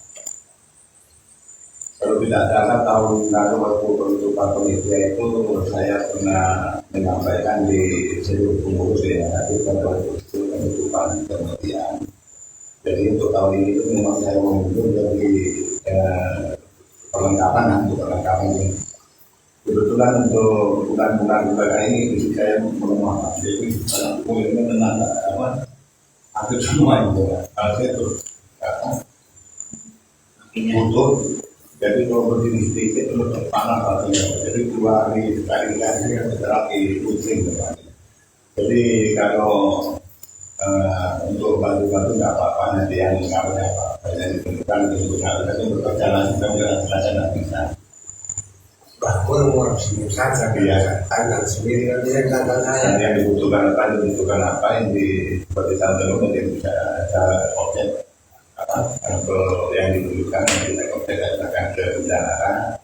Kalau tidak ada kan tahun lalu waktu penutupan panitia itu saya pernah menyampaikan di seluruh pengurus ya, tapi pada waktu itu penutupan kemudian. Jadi untuk tahun ini itu memang saya mundur dari perlengkapan ini. Kebetulan untuk bulan-bulan belakang ini saya melemah. Jadi poinnya tenang apa? Hampir semua itu. Kalau saya tuh butuh. Jadi kalau berdiri sedikit itu panas artinya. Jadi 2 hari sekali terapi pusing. Jadi kalau untuk bantu-bantu nggak apa-apa nanti yang nggak apa-apa. Jadi tentukan untuk berjalan kita nggak bisa. Bahkan mau saja biasa tanggal 9 yang tanggal saya. Yang dibutuhkan apa yang seperti tanggal yang bisa cara objek. Untuk yang ditunjukkan kita konfederasikan ke bendahara.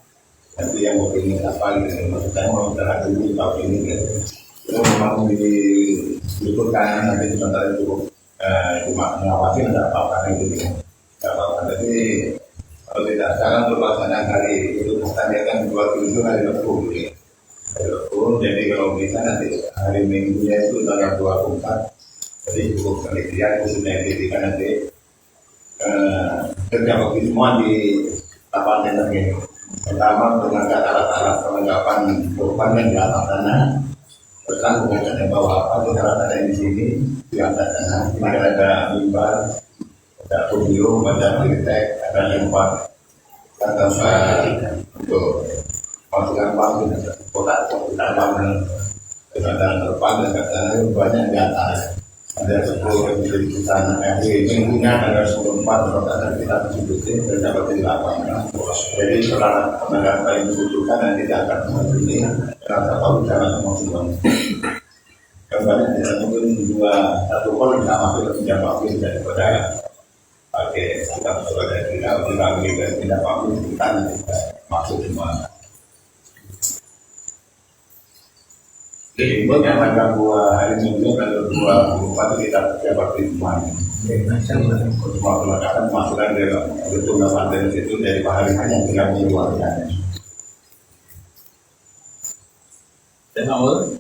Nanti yang mau ini apa gitu, maksudnya mau terhadap ini tahun ini gitu. Itu memang dibutuhkan nanti sementara itu cuma mengawasi ada apa-apa gitu. Tidak apa-apa. Jadi kalau tidak sekarang pelaksanaan hari itu katanya kan 27 hari Rabu gitu. Hari Rabu, jadi kalau bisa nanti hari Minggunya itu tanggal 24. Jadi cukup penelitian khususnya yang diberikan nanti kerja waktu semua di lapangan tender ini. Pertama mengangkat alat-alat perlengkapan korban yang di atas sana. Pertama mengangkat bawah apa itu alat-alat di sini di atas sana. Ini ada mimbar, ada audio, ada kritek, ada lempar, ada untuk masukkan bangku dan kotak bangunan. Ada terpal dan kat sana itu banyak di atas. Ada 10 yang di sana. Minggunya ada 14 rotasan kita sebutin dan dapat di lapangan. Jadi setelah penanganan paling dibutuhkan nanti akan ini rasa tahu cara semua. Kembali tidak mungkin satu kol bisa masuk ke tidak mampu daripada pakai kita sebagai tidak dilalui dan tidak mampu kita nanti masuk semua. Jadi buat yang ada hari Minggu tanggal 24 kita dapat semuanya. Semua pelengkapan masukan dari itu dari situ dari paharihan yang tidak mengeluarkan. Dan Bangul.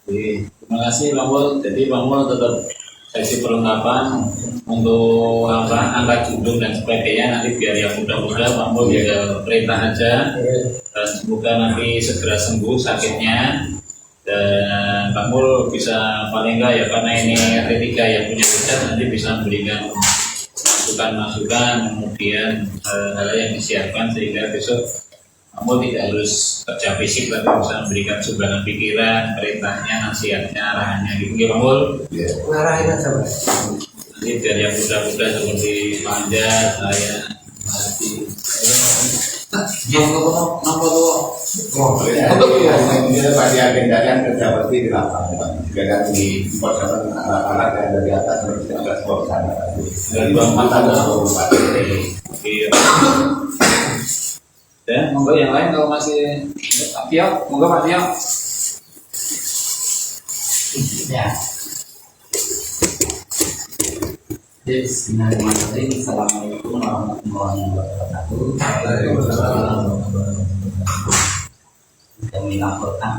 Terima kasih Bangul. Jadi Bangul tetap sesi perlengkapan untuk angkat jundung dan sebagainya nanti biar yang muda-muda Bangul tinggal perintah aja. Dan semoga nanti segera sembuh sakitnya dan Bangul bisa paling enggak ya karena ini R3 yang punya tugas nanti bisa memberikan masukan-masukan kemudian hal yang disiapkan sehingga besok Bangul tidak harus kerja fisik tapi bisa memberikan sumbangan pikiran, perintahnya, nasihatnya, arahannya gitu ya Bangul. Ngarahin aja Mas. Nanti biar yang muda-muda seperti Panja, saya, Mati. Nomor Ini pasti agendanya kerja berarti di lapangan. Jika kan di perjalanan anak-anak yang dari atas harus agak sebuah sana. Dari bawah mata ke bawah. Dan monggo yang lain kalau masih Tio, monggo Pak Tio. Ya. Bismillahirrahmanirrahim. Assalamualaikum warahmatullahi wabarakatuh. Kami laporkan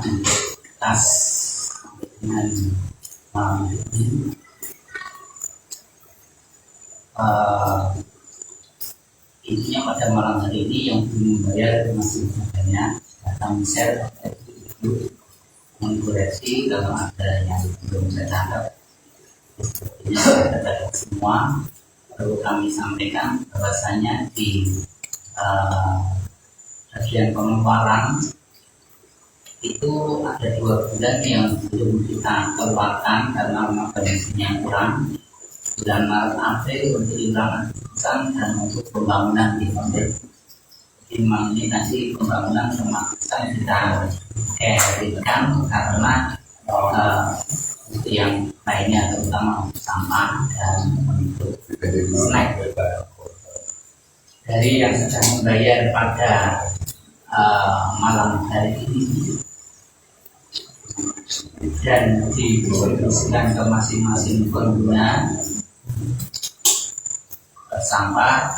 atas dengan malam ini. Intinya pada malam hari ini yang belum membayar masih banyak. Datang share itu mengkoreksi kalau ada yang belum saya tangkap. Kepada semua perlu kami sampaikan bahwasanya di bagian pengeluaran itu ada 2 bulan yang belum kita keluarkan karena memang kondisinya kurang. Bulan Maret April untuk iuran keputusan dan untuk pembangunan di Pondok. Memang ini nanti pembangunan termasuk kita berikan karena yang lainnya terutama untuk sampah dan untuk snack. Dari yang sedang membayar pada malam hari ini dan didistribusikan ke masing-masing pengguna sampah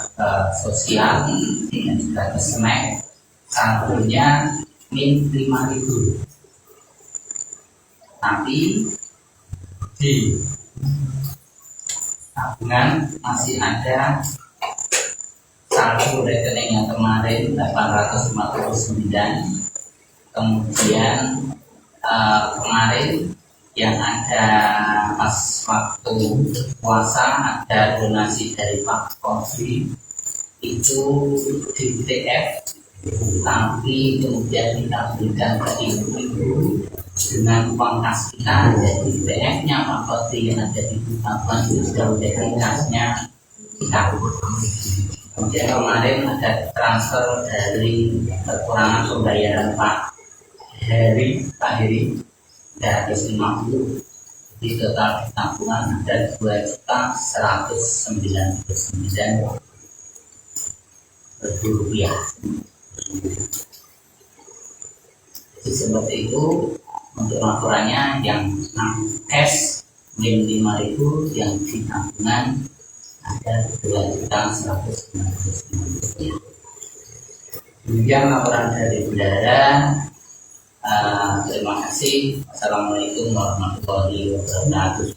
sosial dan juga ke snack saldonya min 5.000. Tapi di tabungan masih ada saldo rekening yang kemarin 859. Kemudian kemarin yang ada pas waktu puasa ada donasi dari Pak Kopri itu di TF, tapi kemudian kita berikan ke ibu-ibu dengan uang kas kita. Jadi TF-nya Pak Kopri yang ada di tabungan itu sudah menjadi kasnya kita. Kemudian kemarin ada transfer dari kekurangan pembayaran Pak Heri 350. Di total tabungan ada 2.199.000 rupiah. Jadi seperti itu untuk laporannya. Yang cash min 5.000, yang di tabungan ada 2.199.000 rupiah. Demikian laporan dari bendahara. Terima kasih. Assalamualaikum warahmatullahi wabarakatuh.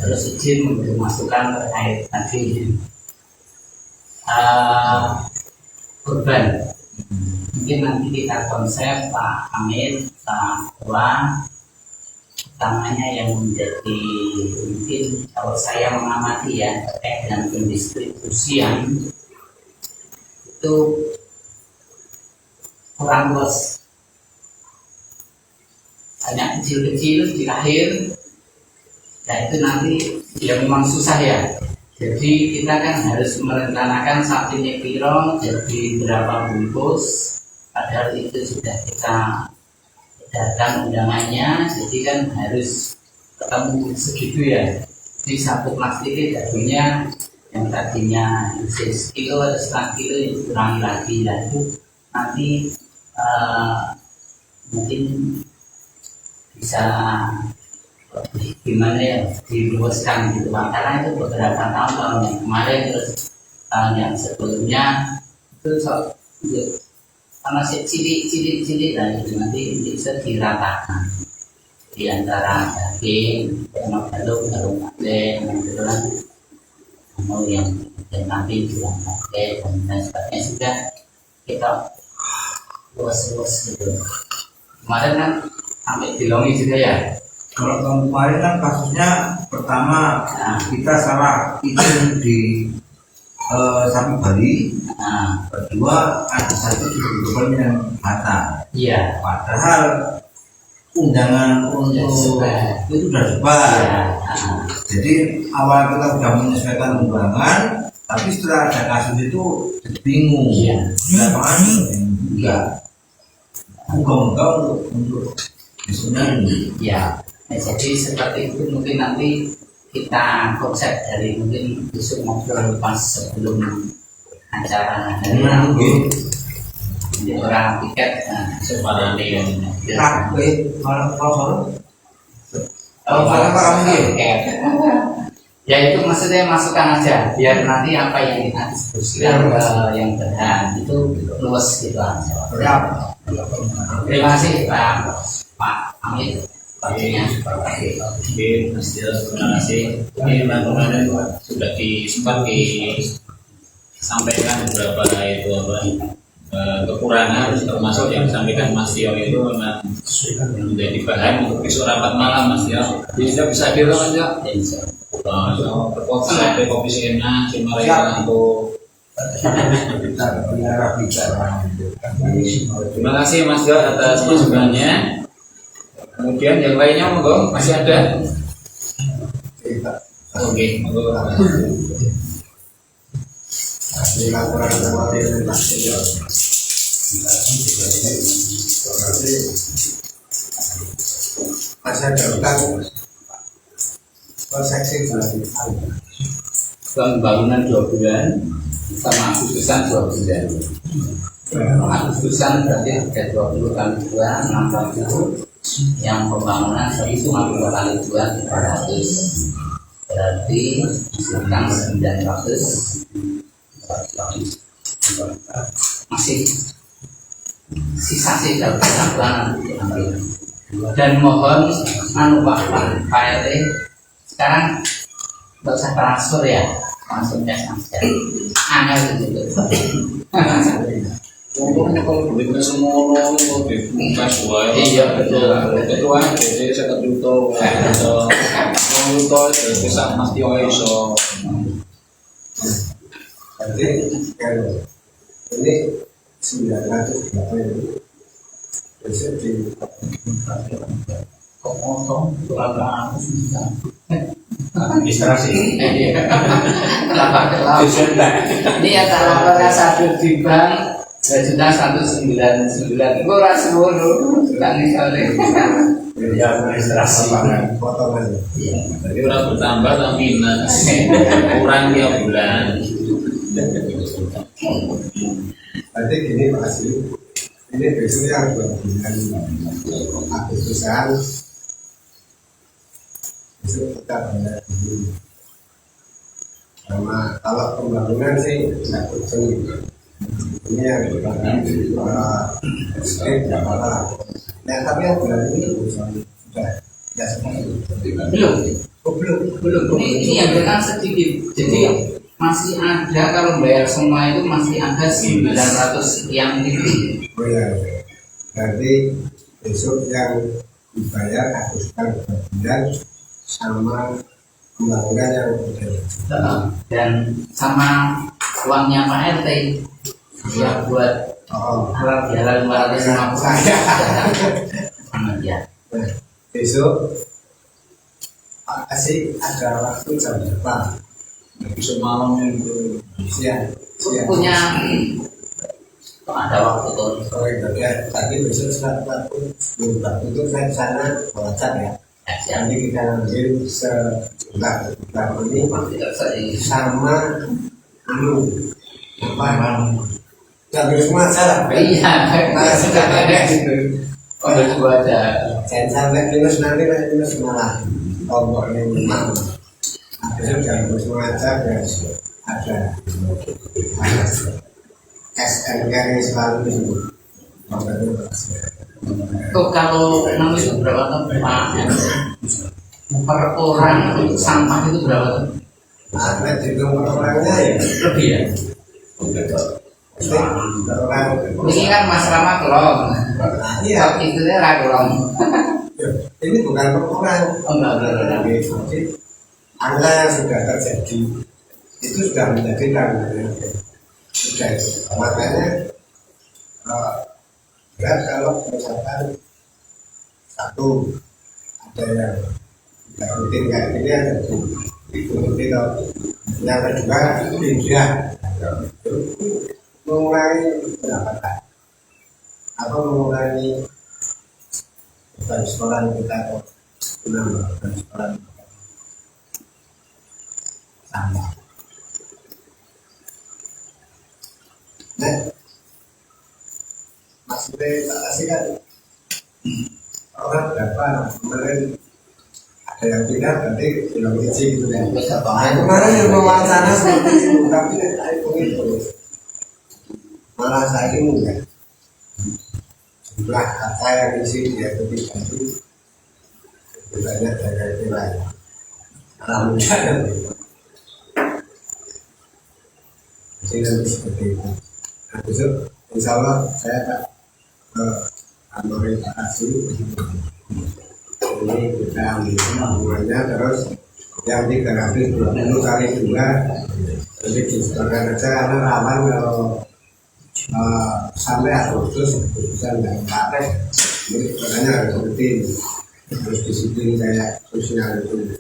Terus izin untuk masukan terkait tadi korban. Mungkin nanti kita konsep Pak Amin, Pak Tua, utamanya yang menjadi mungkin kalau saya mengamati ya terkait dengan pendistribusian itu kurang luas, hanya kecil-kecil di akhir. Nah itu nanti ya memang susah ya. Jadi kita kan harus merencanakan saat ini piro jadi berapa bungkus, padahal itu sudah kita datang undangannya. Jadi kan harus ketemu segitu ya. Jadi satu plastik jadinya yang tadinya sekilo atau setengah kilo itu kurangi lagi, lalu nanti mungkin bisa gimana ya diluaskan gitu Pak, karena itu beberapa tahun yang kemarin terus tahun yang sebelumnya itu karena cilik dan itu nanti bisa diratakan di antara daging, balung pakai, yang nanti bilang pakai dan lain sebagainya sudah kita luas gitu. Kemarin kan sampai dilongi juga ya. Kalau tahun kemarin kan kasusnya pertama kita salah izin di sapi Bali, kedua ada satu dibutuhkan yang batal. Iya. Padahal undangan untuk itu sudah sebar. Jadi awal kita sudah menyesuaikan undangan, tapi setelah ada kasus itu jadi bingung. Lapangan enggak. Moga-moga untuk besoknya ini. Ya. Nah, jadi seperti itu mungkin nanti kita konsep dari mungkin besok ngobrol pas sebelum acara hari Rabu. Jadi orang tiket separah yang kalau ya itu maksudnya masukkan aja biar nanti apa yang kita diskusikan yang benar itu luas gitu aja. Terima kasih Pak Amin. Terima kasih. Ini kemarin sudah sempat disampaikan beberapa itu kekurangan, termasuk yang disampaikan Mas Tio itu memang menjadi bahan untuk besok rapat malam Mas Tio. Bisa bilang aja. Sampai kopi enak, cuma untuk terima kasih Mas Tio atas masukannya. Kemudian yang lainnya monggo, masih ada? Oke, monggo. Pembangunan 2 bulan sama Agustusan 2 bulan. Agustusan berarti ada 20 kali 2, 60. Yang pembangunan 150 kali 2, 300. Berarti sekitar 900. Masih sisa dapat tambahan diambil. Dan mohon Pak RT sekarang nggak usah transfer ya, langsung cash saja. Angel gitu. Contohnya kalau duitnya semua kalau cash wae. Iya betul. Ketua jadi 1 juta, 1 juta bisa Mas Tio iso. Jadi ini 900 berapa ini? Besok di Kok potong berapa ratus bisa? Administrasi. Kenapa kelap? Ini antara satu di bank 2.199.000. Gue rasa dulu, kan nih kali. Ya, administrasi potongan. Jadi orang bertambah tapi minus, kurang tiap bulan. Berarti gini Pak Asli, ini besok yang buat bulan Agustusan, besok kita bayar dulu. Sama kalau pembangunan sih tidak bosan. Ini yang dibahas berapa lah. Nah tapi yang bulan ini sudah tidak seperti belum. Ini yang kan sedikit. Jadi masih ada, kalau bayar semua itu masih ada 900 sekian itu. Oh ya, berarti besok yang dibayar Agustus bulan sama pembangunan yang berjalan. Dan sama uangnya Pak RT ya buat halal bihalal 250 sama dia. Nah, besok Pak Asik ada waktu jam berapa? Besok malam itu siang. Punya kok ada waktu tuh. Oh ya, tadi besok setelah waktu itu saya ke sana WhatsApp ya. Nanti kita ambil sejumlah ini sama ambil semua salah. Iya, Sudah ada gitu. oh itu aja. Jangan sampai minus nanti malah kelompoknya memang. Besok jangan terus mengajar ya ada SNK yang selalu disebut. Tuh kalau itu berapa tuh Pak? Per orang sampah itu berapa tuh? Ada hitung orangnya ya. Lebih ya? Ini kan Mas Rama kelong. Iya. Itu dia ragolong. Ini bukan per orang. Oh enggak. Jadi angka yang sudah terjadi itu sudah menjadi tanggungan sudah. Makanya berat kalau misalkan satu ada yang tidak rutin kayak gini ada diikuti atau yang kedua tidak mengurangi pendapatan atau mengurangi beban sekolah kita atau menambah beban sekolah sama. Nah, maksudnya tak kasih kan orang berapa kemarin ada yang pindah berarti belum izin gitu kan. Nah, kemarin yang mewacana seperti itu tapi itu malah saya ini enggak jumlah kata yang isi dia ketika itu banyak dari lain. Alhamdulillah. Jadi nanti seperti itu. Nah, besok insya Allah saya tak kantor Pak Asli. Ini kita ambil semuanya terus yang 320 kali 2 jadi disetorkan aja karena rawan kalau sampai Agustus bisa nggak pakai. Jadi makanya harus rutin, harus disiplin kayak sosial itu.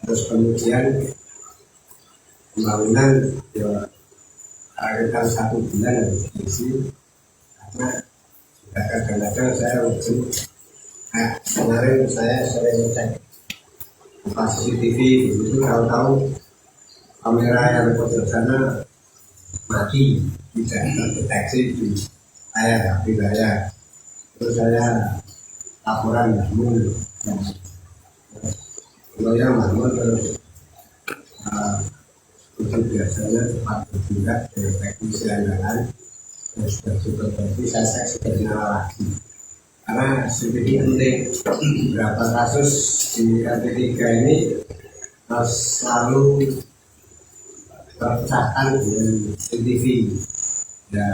Terus kemudian pembangunan ya kita 1 bulan harus diisi karena sudah kadang-kadang saya rutin. Nah, kemarin saya sering cek CCTV itu tahu-tahu kamera yang pojok sana mati, tidak terdeteksi di wilayah. Terus saya laporan bangun, kalau yang bangun terus itu biasanya cepat bertindak dengan teknisi anggaran dan sudah cukup berarti saya sebenarnya lagi karena sedikit penting berapa kasus di RT3 ini selalu terpecahkan dengan CCTV ya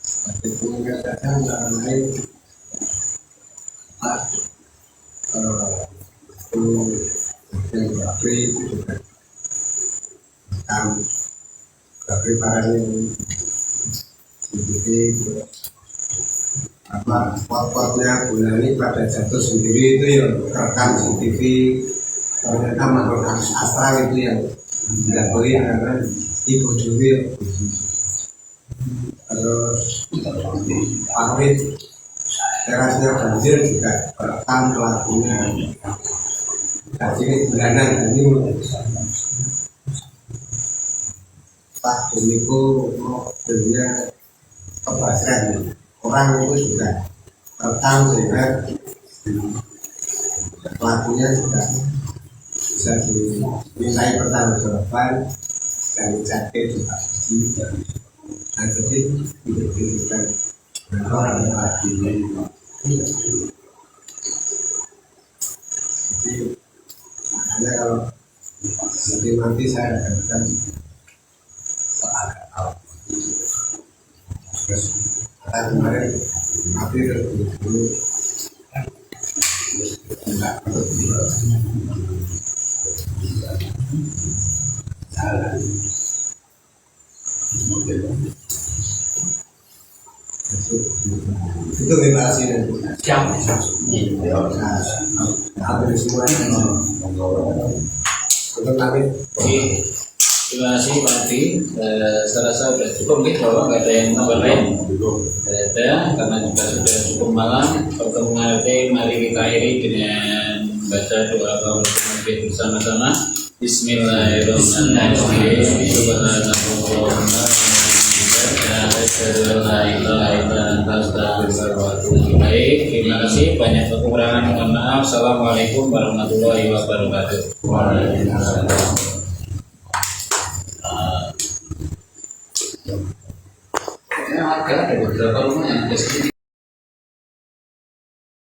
seperti pengingat saja orang lain yang berarti itu juga berarti barang yang CCTV spot-spotnya bulan ini pada jatuh sendiri itu yang rekam CCTV ternyata makhluk astral itu yang tidak boleh karena ibu juri terus pamit terasnya banjir juga perekam pelakunya. Jadi bulanan ini Pak Deniku modelnya kebasiran orang itu juga perekam sehingga pelakunya juga bisa dimintai pertanggungjawaban dan jatuh juga. Nah, jadi diberikan orang yang adil. Jadi makanya kalau nanti saya akan soal terus kemarin hampir dulu enggak salah itu generasi Siap. hampir semua untuk kami. Oke, terima kasih Pak Adi. Saya rasa sudah cukup gitu, Bapak. Nggak ada yang tambah lain. Tidak ada, karena juga sudah cukup malam. Pertemuan ini mari kita akhiri dengan baca doa kaum bersama-sama. Bismillahirrahmanirrahim. Subhanallah. Baik, terima kasih. Banyak kekurangan, mohon maaf. Assalamualaikum warahmatullahi wabarakatuh. Waalaikumsalam. Ya, agak ada beberapa rumah yang